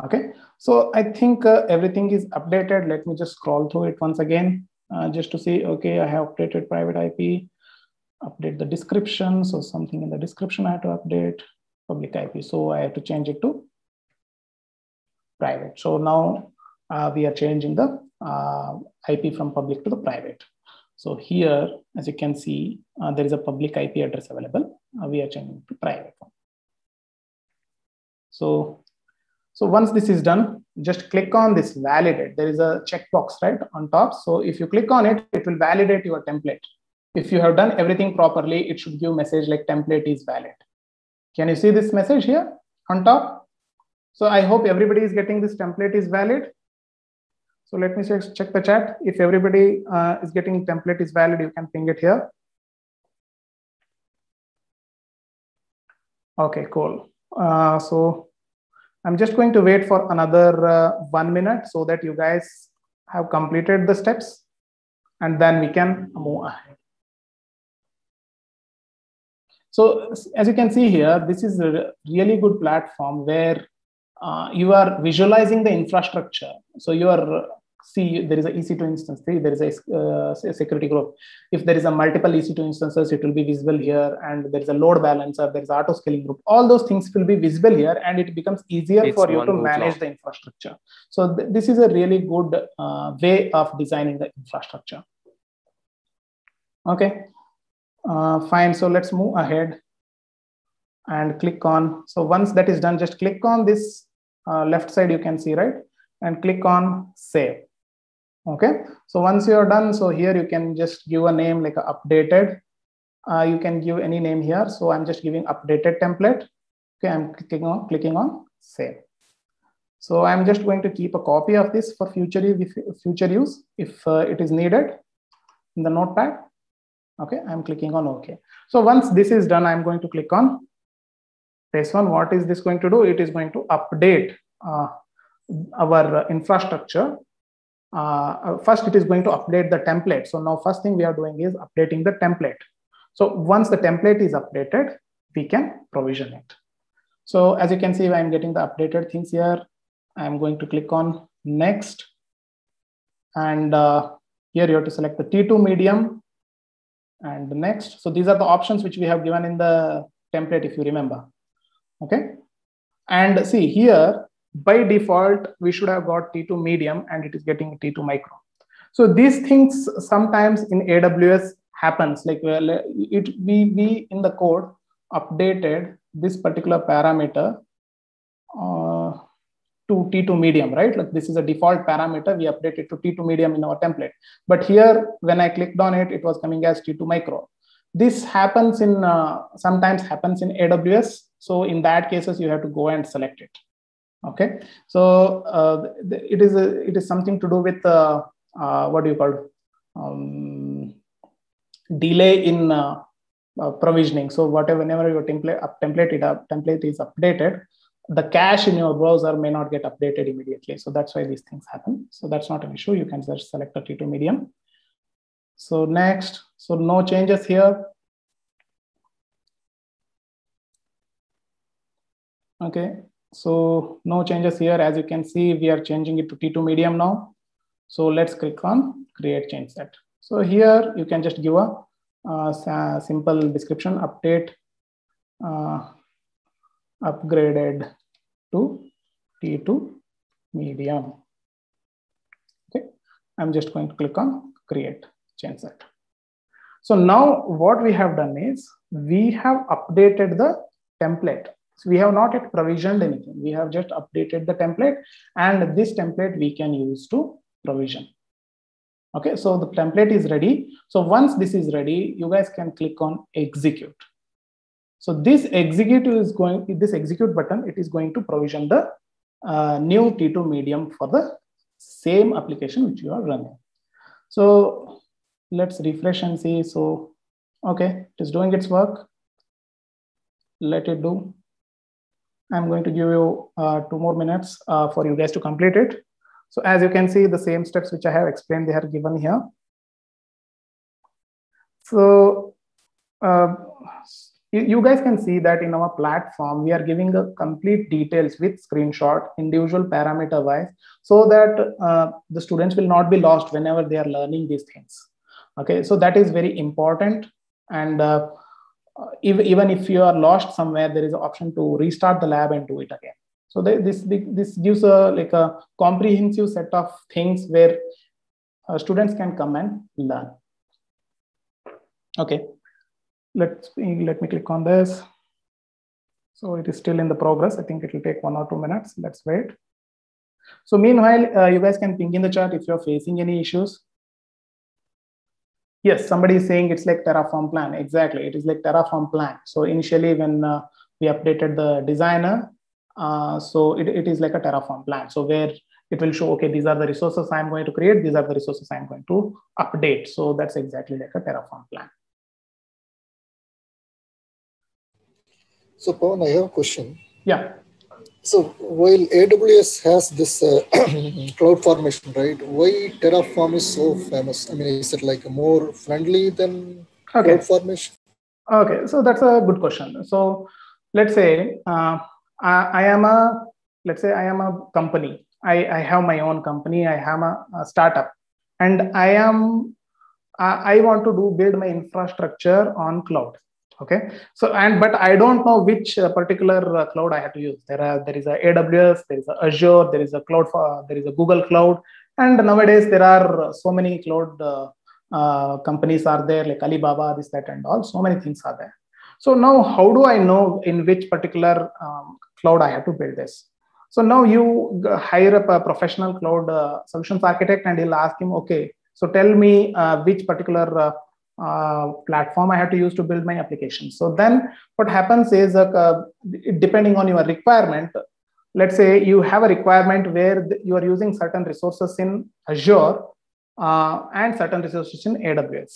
Okay, so I think everything is updated. Let me just scroll through it once again just to see. Okay, I have updated private IP, update the description. So something in the description I have to update. Public IP, so I have to change it to private. So now we are changing the IP from public to the private. So here, as you can see, there is a public IP address available. We are changing to private. So once this is done, just click on this validate. There is a checkbox right on top. So if you click on it, it will validate your template. If you have done everything properly, it should give a message like template is valid. Can you see this message here on top? So I hope everybody is getting this template is valid. So let me check the chat. If everybody is getting template is valid, you can ping it here. Okay, cool. So I'm just going to wait for another 1 minute so that you guys have completed the steps, and then we can move ahead. So as you can see here, this is a really good platform where you are visualizing the infrastructure. So you are there is a EC2 instance, there is a security group. If there is a multiple EC2 instances, it will be visible here, and there is a load balancer, there is auto scaling group. All those things will be visible here, and it becomes easier for you to manage the infrastructure. So this is a really good way of designing the infrastructure. Okay, fine. So let's move ahead and click on. So once that is done, just click on this left side, you can see, right? And click on save. Okay, so once you are done, so here you can just give a name like a updated. You can give any name here. So I'm just giving updated template. Okay, I'm clicking on save. So I'm just going to keep a copy of this for future use if it is needed in the notepad. Okay, I'm clicking on OK. So once this is done, I'm going to click on this one. What is this going to do? It is going to update our infrastructure. First, it is going to update the template. So now first thing we are doing is updating the template. So once the template is updated, we can provision it. So as you can see, I'm getting the updated things here. I'm going to click on next. And here you have to select the T2 medium and the next. So these are the options which we have given in the template, if you remember. Okay. And see here, by default, we should have got T2 medium, and it is getting T2 micro. So these things sometimes in AWS happens, like we in the code updated this particular parameter to T2 medium, right? Like this is a default parameter. We updated to T2 medium in our template. But here, when I clicked on it, it was coming as T2 micro. This happens in sometimes happens in AWS. So in that cases, you have to go and select it. Okay, so it is something to do with what do you call delay in provisioning. So whenever your template is updated, the cache in your browser may not get updated immediately. So that's why these things happen. So that's not an issue. You can just select a T2 medium. So next, so no changes here. Okay. So no changes here. As you can see, we are changing it to T2 medium now. So let's click on create change set. So here you can just give a simple description, update upgraded to T2 medium. Okay, I'm just going to click on create change set. So now what we have done is we have updated the template. So we have not yet provisioned anything. We have just updated the template, and this template we can use to provision. Okay, so the template is ready. So once this is ready, you guys can click on execute. So this execute button, it is going to provision the new T2 medium for the same application which you are running. So let's refresh and see. So, okay, it is doing its work. Let it do. I'm going to give you 2 more minutes for you guys to complete it. So as you can see, the same steps which I have explained, they are given here. So you guys can see that in our platform, we are giving a complete details with screenshot, individual parameter wise, so that the students will not be lost whenever they are learning these things. Okay, so that is very important. And even if you are lost somewhere, there is an option to restart the lab and do it again. So this gives a comprehensive set of things where students can come and learn. Okay, let me click on this. So it is still in the progress. I think it will take 1 or 2 minutes. Let's wait. So meanwhile, you guys can ping in the chat if you're facing any issues. Yes, somebody is saying it's like Terraform plan. Exactly, it is like Terraform plan. So initially when we updated the designer, so it is like a Terraform plan. So where it will show, okay, these are the resources I'm going to create. These are the resources I'm going to update. So that's exactly like a Terraform plan. So Pawan, I have a question. Yeah. So while AWS has this CloudFormation, right? Why Terraform is so famous? I mean, is it like more friendly than CloudFormation? Okay, so that's a good question. So let's say I am a company. I have my own company. I have a startup, and I want to build my infrastructure on cloud. Okay, so but I don't know which particular cloud I have to use. There is a AWS, there is a Azure, there is a there is a Google Cloud, and nowadays there are so many cloud companies are there, like Alibaba, this, that, and all. So many things are there. So now, how do I know in which particular cloud I have to build this? So now you hire up a professional cloud solutions architect, and you'll ask him, okay, so tell me which particular platform I have to use to build my application. So then what happens is, depending on your requirement, let's say you have a requirement where you are using certain resources in Azure and certain resources in AWS.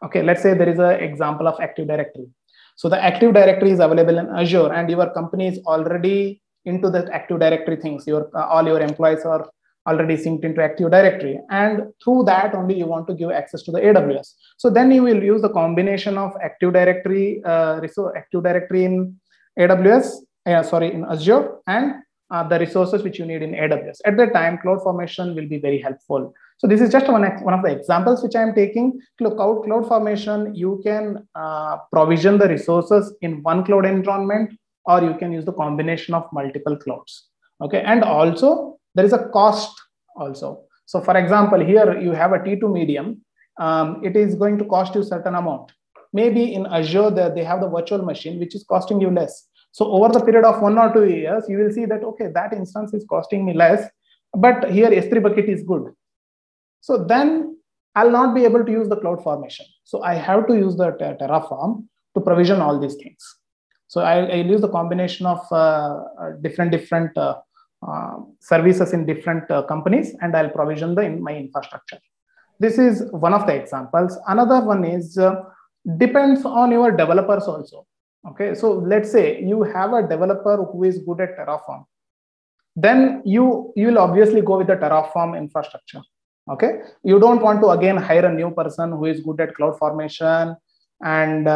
Okay, let's say there is an example of Active Directory. So the Active Directory is available in Azure, and your company is already into the Active Directory things. All your employees are already synced into Active Directory, and through that only you want to give access to the AWS. So then you will use the combination of Active Directory Active Directory in AWS, in Azure, and the resources which you need in AWS. At that time, CloudFormation will be very helpful. So this is just one of the examples which I am taking. CloudFormation, you can provision the resources in one cloud environment, or you can use the combination of multiple clouds. Okay, and also there is a cost also. So for example, here you have a T2 medium. It is going to cost you a certain amount. Maybe in Azure, they have the virtual machine, which is costing you less. So over the period of 1 or 2 years, you will see that, okay, that instance is costing me less, but here S3 bucket is good. So then I'll not be able to use the CloudFormation. So I have to use the Terraform to provision all these things. So I'll use the combination of different services in different companies, and I'll provision in my infrastructure. This is one of the examples. Another one is depends on your developers also. Okay, so let's say you have a developer who is good at Terraform. Then you will obviously go with the Terraform infrastructure. Okay, you don't want to again hire a new person who is good at CloudFormation and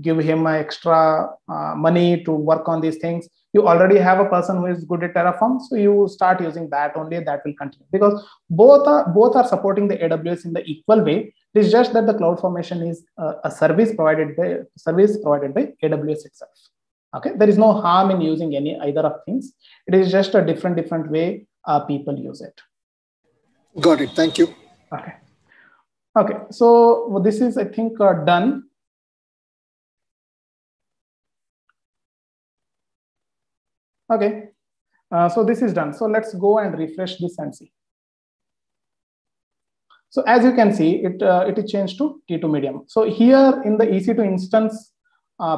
give him extra money to work on these things. You already have a person who is good at Terraform, so you start using that only. That will continue because both are supporting the AWS in the equal way. It is just that the CloudFormation is a service provided by AWS itself. Okay, there is no harm in using either of things. It is just a different way people use it. Got it. Thank you. Okay. Okay. So this is, I think, done. Okay. So this is done. So let's go and refresh this and see. So as you can see, it is changed to T2 medium. So here in the EC2 instance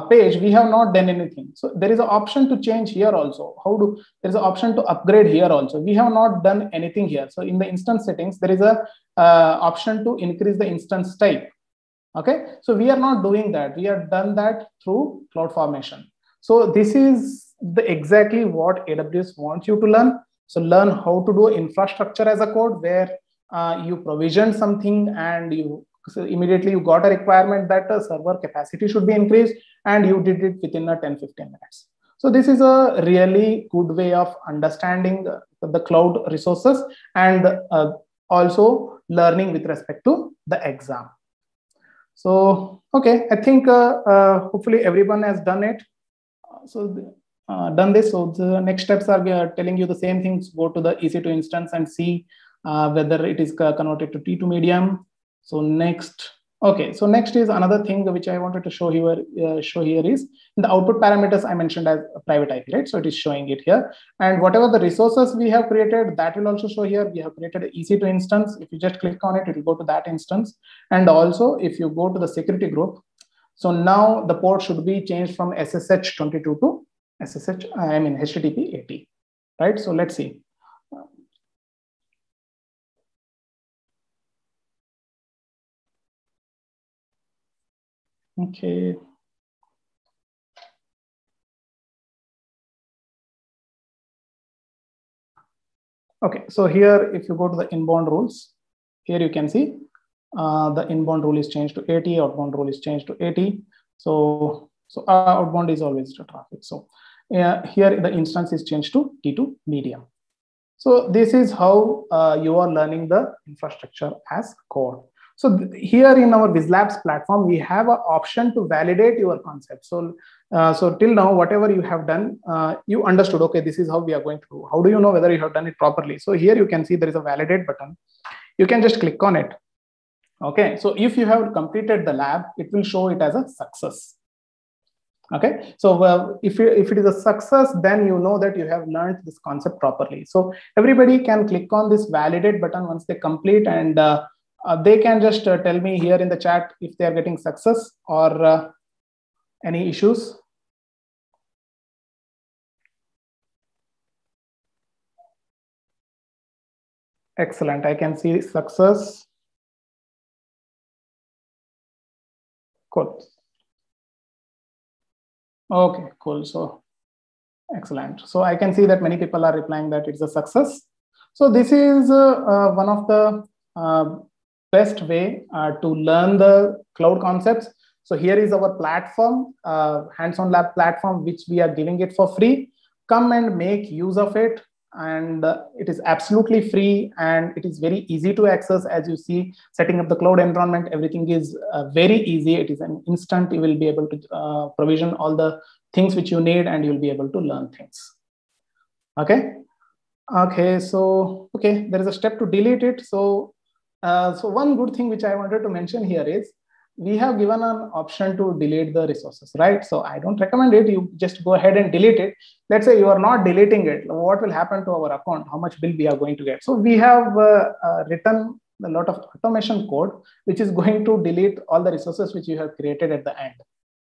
page, we have not done anything. So there is an option to change here also. There is an option to upgrade here also. We have not done anything here. So in the instance settings, there is a option to increase the instance type. Okay. So we are not doing that. We have done that through CloudFormation. So this is exactly what AWS wants you to learn. So learn how to do infrastructure as a code where you provision something and you So immediately you got a requirement that server capacity should be increased, and you did it within 10-15 minutes. So this is a really good way of understanding the cloud resources and also learning with respect to the exam. So, okay, I think hopefully everyone has done it. Done this. So the next steps are, we are telling you the same things. Go to the EC2 instance and see whether it is converted to T2 medium. So next, okay. So next is another thing which I wanted to show here. Is the output parameters I mentioned as a private IP, right? So it is showing it here, and whatever the resources we have created, that will also show here. We have created an EC2 instance. If you just click on it, it will go to that instance. And also, if you go to the security group, so now the port should be changed from SSH22 to HTTP 80, right? So let's see. Okay. Okay, so here, if you go to the inbound rules, here you can see the inbound rule is changed to 80, outbound rule is changed to 80. So outbound is always the traffic. So here the instance is changed to T2 medium. So this is how you are learning the infrastructure as code. So here in our WizLabs platform, we have an option to validate your concept. So till now, whatever you have done, you understood, okay, this is how we are going to do. How do you know whether you have done it properly? So here you can see there is a validate button. You can just click on it. Okay, so if you have completed the lab, it will show it as a success. Okay, so if it is a success, then you know that you have learned this concept properly. So everybody can click on this validate button once they complete, and they can just tell me here in the chat if they are getting success or any issues. Excellent, I can see success. Cool. Okay, cool. So excellent. So I can see that many people are replying that it's a success. So this is one of the best way to learn the cloud concepts. So here is our platform, hands-on lab platform, which we are giving it for free. Come and make use of it. And it is absolutely free, and it is very easy to access. As you see, setting up the cloud environment, everything is very easy. It is an instant. You will be able to provision all the things which you need, and you'll be able to learn things. Okay. Okay. So, okay, there is a step to delete it. So one good thing which I wanted to mention here is, we have given an option to delete the resources, right? So I don't recommend it. You just go ahead and delete it. Let's say you are not deleting it. What will happen to our account? How much bill we are going to get? So we have written a lot of automation code, which is going to delete all the resources which you have created at the end.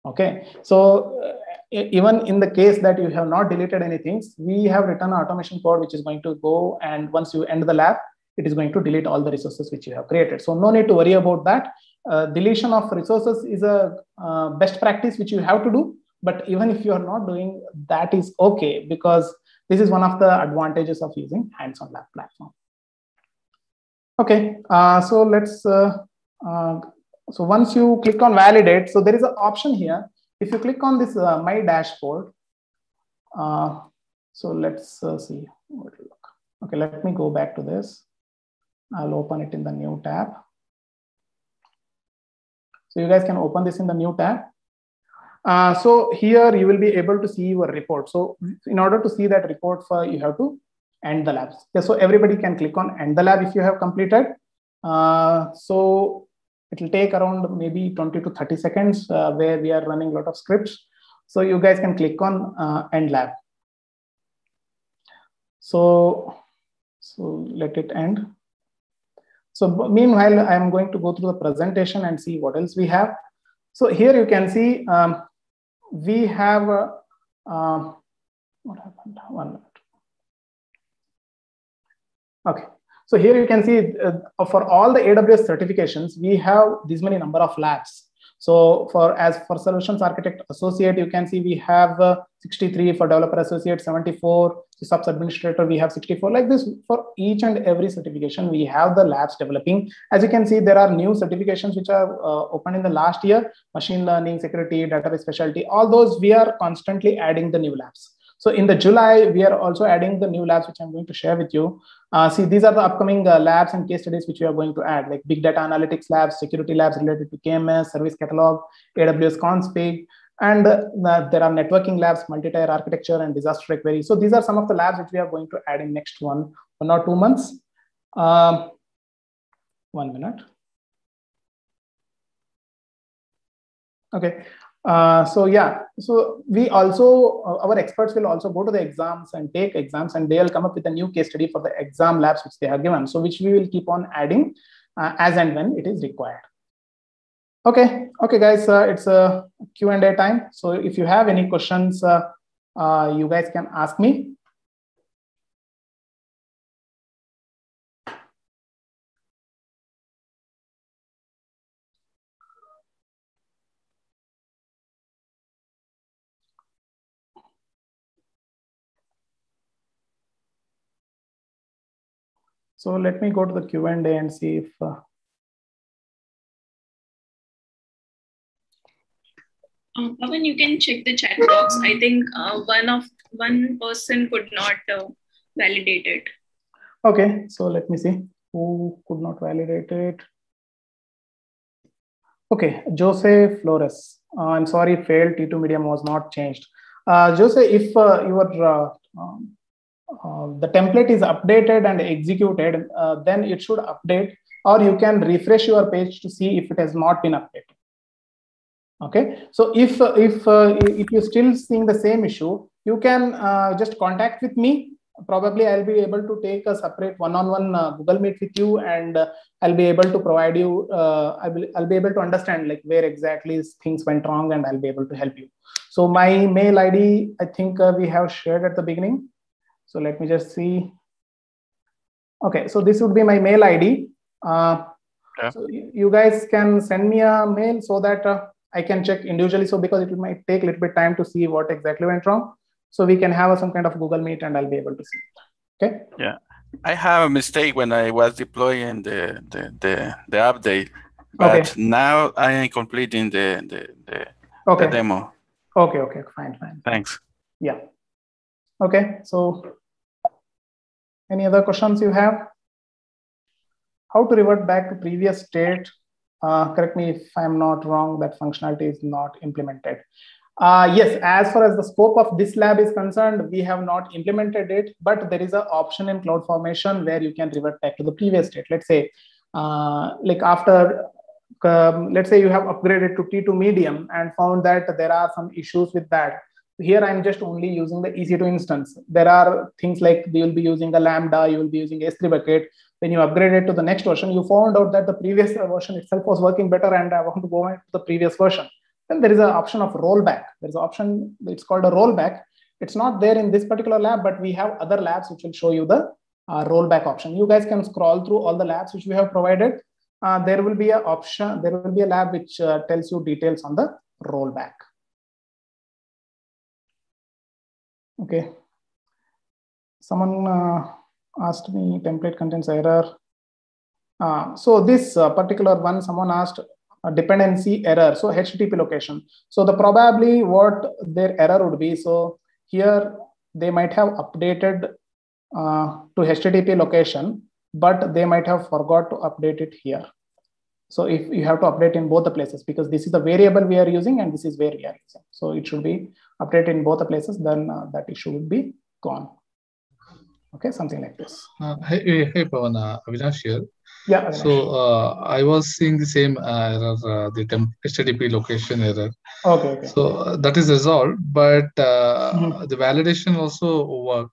Okay. So even in the case that you have not deleted anything, we have written an automation code, which is going to go, and once you end the lab, it is going to delete all the resources which you have created. So no need to worry about that. Deletion of resources is a best practice which you have to do, but even if you are not doing that, is okay, because this is one of the advantages of using hands-on lab platform. Okay, so let's so once you click on validate, so there is an option here. If you click on this my dashboard, so let's see what it look. Okay, let me go back to this. I'll open it in the new tab. So you guys can open this in the new tab. So here you will be able to see your report. So in order to see that report, you have to end the labs. Yeah, so everybody can click on end the lab if you have completed. So it will take around maybe 20 to 30 seconds where we are running a lot of scripts. So you guys can click on end lab. So let it end. So meanwhile, I'm going to go through the presentation and see what else we have. So here you can see we have what happened? 1 minute. Okay. So here you can see for all the AWS certifications, we have this many number of labs. So for solutions architect associate, you can see we have 63, for developer associate 74, SysOps administrator we have 64. Like this, for each and every certification we have the labs developing. As you can see, there are new certifications which are opened in the last year: machine learning, security, database specialty. All those we are constantly adding the new labs. So in the July, we are also adding the new labs, which I'm going to share with you. See, these are the upcoming labs and case studies which we are going to add, like big data analytics labs, security labs related to KMS, service catalog, AWS config, and there are networking labs, multi-tier architecture, and disaster recovery. So these are some of the labs which we are going to add in next 1 or 2 months. 1 minute. Okay. So yeah, so we also, our experts will also go to the exams and take exams, and they'll come up with a new case study for the exam labs which they have given. So which we will keep on adding as and when it is required. Okay, guys, it's a Q&A time. So if you have any questions, you guys can ask me. So let me go to the Q&A and see if... Pawan, you can check the chat box. I think one person could not validate it. Okay, so let me see who could not validate it. Okay, Jose Flores. I'm sorry, failed. T2 medium was not changed. Jose, if the template is updated and executed, then it should update, or you can refresh your page to see if it has not been updated. Okay, so if you're still seeing the same issue, you can just contact with me. Probably I'll be able to take a separate one-on-one Google Meet with you, and I'll be able to provide you. I'll be able to understand like where exactly things went wrong, and I'll be able to help you. So my mail ID, I think we have shared at the beginning. So let me just see. Okay, so this would be my mail ID. So you guys can send me a mail so that I can check individually. So because it might take a little bit time to see what exactly went wrong. So we can have some kind of Google Meet, and I'll be able to see it. Okay. Yeah, I have a mistake when I was deploying the update, but now I am completing the demo. Okay, fine. Thanks. Yeah. Okay, so any other questions you have? How to revert back to previous state? Correct me if I'm not wrong, that functionality is not implemented. Yes, as far as the scope of this lab is concerned, we have not implemented it, but there is an option in CloudFormation where you can revert back to the previous state. Let's say, like after, let's say you have upgraded to T2 medium and found that there are some issues with that. Here, I'm just only using the EC2 instance. There are things like you will be using a Lambda, you will be using S3 bucket. When you upgrade it to the next version, you found out that the previous version itself was working better, and I want to go into the previous version. Then there is an option of rollback. There's an option, it's called a rollback. It's not there in this particular lab, but we have other labs which will show you the rollback option. You guys can scroll through all the labs which we have provided. There will be an option, there will be a lab which tells you details on the rollback. Okay. Someone asked me template contains error. So this particular one, someone asked a dependency error. So HTTP location. So the probably what their error would be. So here they might have updated to HTTP location, but they might have forgot to update it here. So if you have to update in both the places, because this is the variable we are using and this is where we are using. So it should be updated in both the places, then that issue would be gone. Okay, something like this. Hey Pawan, Avinash here. Yeah. Avinash. So I was seeing the same error, the HTTP location error. Okay. So that is resolved, but the validation also worked.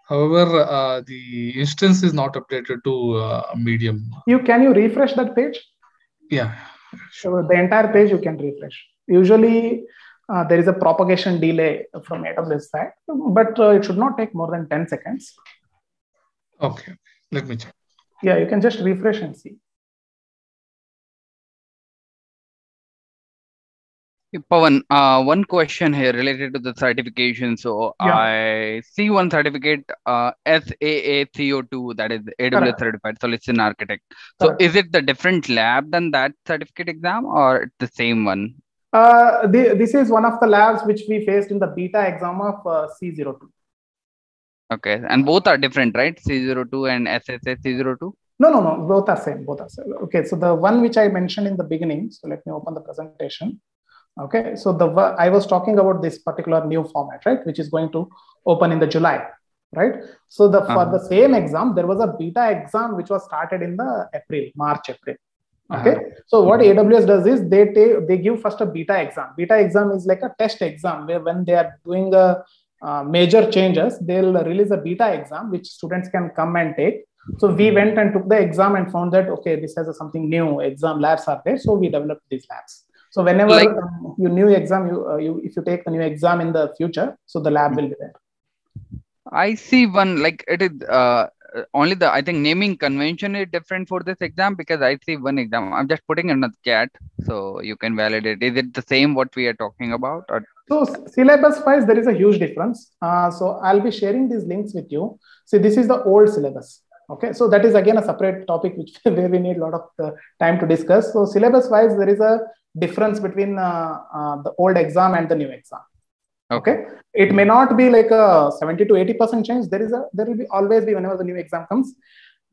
However, the instance is not updated to Medium. Can you refresh that page? Yeah. Sure. So the entire page you can refresh. Usually there is a propagation delay from AWS side, but it should not take more than 10 seconds. Okay. Let me check. Yeah, you can just refresh and see. Pawan, one question here related to the certification. So I see one certificate, SAACO2, that is AWS Certified Solution Architect. So is it the different lab than that certificate exam, or it's the same one? This is one of the labs which we faced in the beta exam of C02. Okay, and both are different, right? C02 and SSA-C02? No, both are same, Okay, so the one which I mentioned in the beginning, so let me open the presentation. Okay, so I was talking about this particular new format, right, which is going to open in the July, right? So for the same exam, there was a beta exam which was started in the March, April. Okay, so what AWS does is they give first a beta exam. Beta exam is like a test exam where when they are doing major changes, they'll release a beta exam which students can come and take. So we went and took the exam and found that, okay, this has something new, exam labs are there. So we developed these labs. So whenever you new exam, if you take the new exam in the future, so the lab will be there. I see one, like it is only the, I think naming convention is different for this exam, because I see one exam. I'm just putting in the chat so you can validate. Is it the same what we are talking about? Or? So syllabus wise, there is a huge difference. So I'll be sharing these links with you. See, this is the old syllabus. Okay, so that is again a separate topic where we need a lot of time to discuss. So syllabus wise, there is a difference between the old exam and the new exam. Okay, it may not be like a 70 to 80% change. There will be always be, whenever the new exam comes,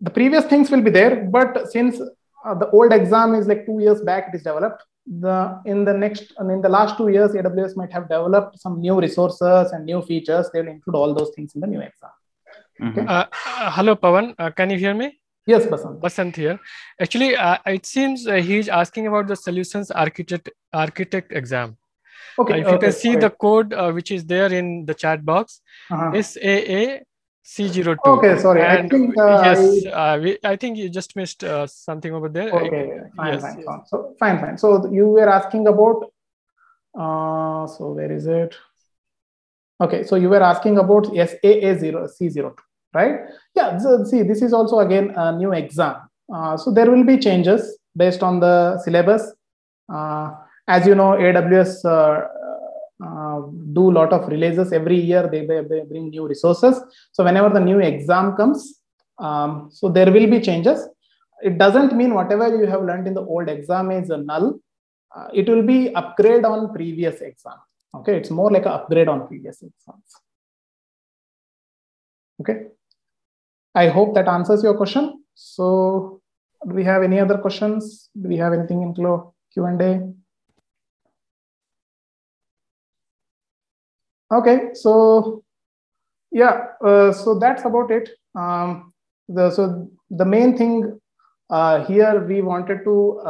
the previous things will be there. But since the old exam is like 2 years back, it is developed. In the last 2 years, AWS might have developed some new resources and new features. They will include all those things in the new exam. Okay. Hello, Pawan. Can you hear me? Yes, Basant. Basant here. Actually, it seems he's asking about the solutions architect exam. Okay. If you can see the code which is there in the chat box, SAAC02. Okay, sorry. And I think you just missed something over there. Okay, fine. So fine. So you were asking about. So where is it? Okay, so you were asking about SAAC02, right? Yeah. So see, this is also again a new exam. So there will be changes based on the syllabus. As you know, AWS do a lot of releases every year. They bring new resources. So whenever the new exam comes, so there will be changes. It doesn't mean whatever you have learned in the old exam is null. It will be upgrade on previous exam. Okay, it's more like an upgrade on previous exams. Okay, I hope that answers your question. So do we have any other questions? Do we have anything in Q&A? Okay, so yeah, so that's about it. So the main thing here we wanted to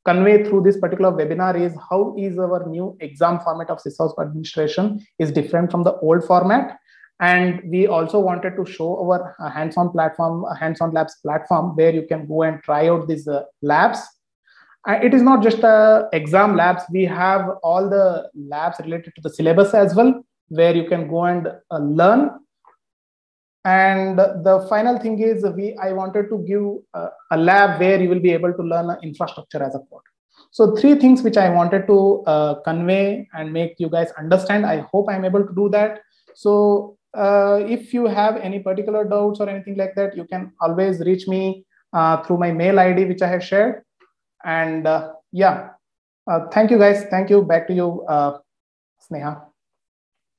convey through this particular webinar is how is our new exam format of SysOps administration is different from the old format. And we also wanted to show our hands-on platform, hands-on labs platform, where you can go and try out these labs. It is not just exam labs. We have all the labs related to the syllabus as well, where you can go and learn. And the final thing is I wanted to give a lab where you will be able to learn infrastructure as a code. So 3 things which I wanted to convey and make you guys understand. I hope I'm able to do that. So if you have any particular doubts or anything like that, you can always reach me through my mail ID, which I have shared. And thank you guys. Thank you. Back to you, Sneha.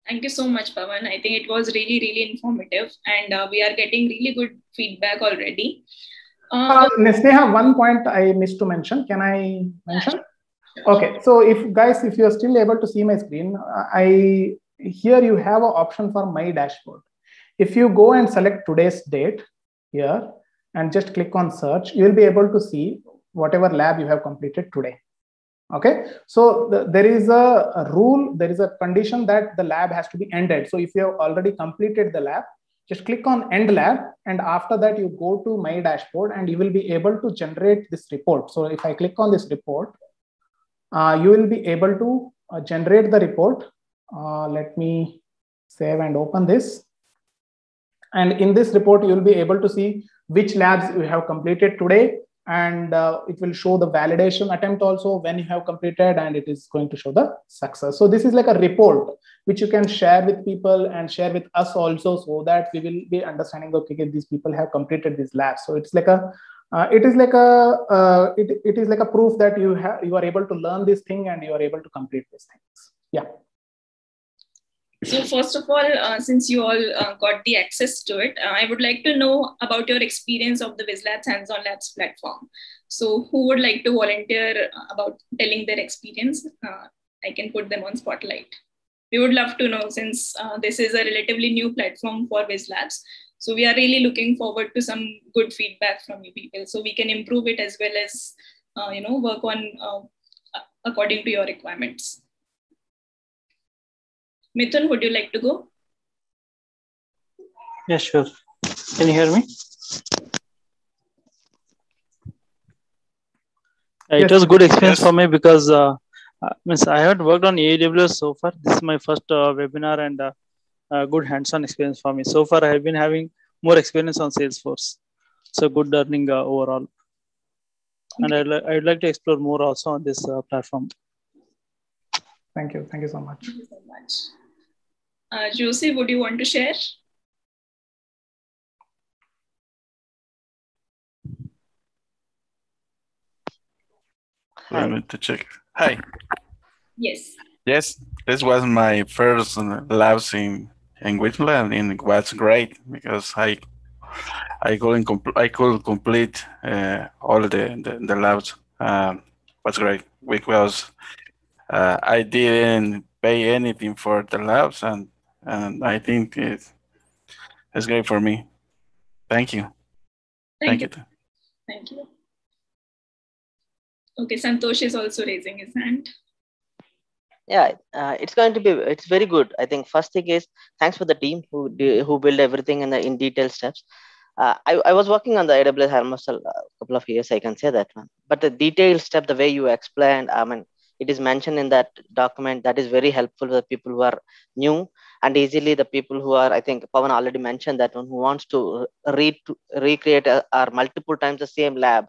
Thank you so much, Pawan. I think it was really, really informative, and we are getting really good feedback already. Sneha, one point I missed to mention. Can I mention? Sure. Okay. So if you are still able to see my screen, here you have an option for my dashboard. If you go and select today's date here and just click on search, you will be able to see whatever lab you have completed today. Okay, so there is a rule, there is a condition that the lab has to be ended. So if you have already completed the lab, just click on end lab, and after that you go to my dashboard and you will be able to generate this report. So if I click on this report, you will be able to generate the report. Let me save and open this. And in this report, you will be able to see which labs you have completed today and it will show the validation attempt also when you have completed, and it is going to show the success. So this is like a report which you can share with people and share with us also, so that we will be understanding, okay, these people have completed this lab. So it's like a it is like a proof that you are able to learn this thing and you are able to complete these things. Yeah. So first of all, since you all got the access to it, I would like to know about your experience of the WizLabs Hands-on Labs platform. So who would like to volunteer about telling their experience? I can put them on spotlight. We would love to know, since this is a relatively new platform for WizLabs. So we are really looking forward to some good feedback from you people, so we can improve it as well as work on according to your requirements. Mithun, would you like to go? Yeah, sure. Can you hear me? It was a good experience for me because I haven't worked on AWS so far. This is my first webinar and good hands-on experience for me. So far, I have been having more experience on Salesforce. So good learning overall. And I'd like to explore more also on this platform. Thank you. Thank you so much. Thank you so much. Josie, would you want to share? I need to check. Hi. Yes. Yes, this was my first labs in Witland, and it was great because I could complete all the labs. Was great because I didn't pay anything for the labs, and I think it's great for me. Thank you. Thank you. Thank you. Okay, Santosh is also raising his hand. Yeah, it's very good. I think first thing is thanks for the team who build everything in detailed steps. I was working on the AWS almost a couple of years, I can say that one. But the detailed step, the way you explained, I mean, it is mentioned in that document, that is very helpful for the people who are new, and easily the people who are, I think Pawan already mentioned that one, who wants to recreate or multiple times the same lab.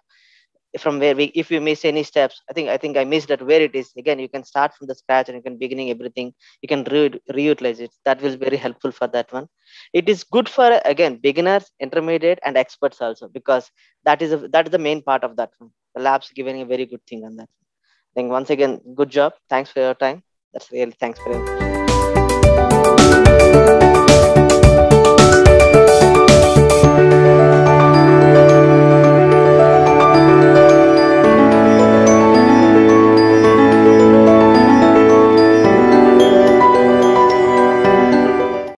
From where if you miss any steps, I think I missed that, where it is again, you can start from the scratch and you can beginning everything, you can reutilize it. That will be very helpful for that one. It is good for again beginners, intermediate and experts also, because that is the main part of that one. The labs giving a very good thing on that. I think once again, good job, thanks for your time. That's really, thanks very much.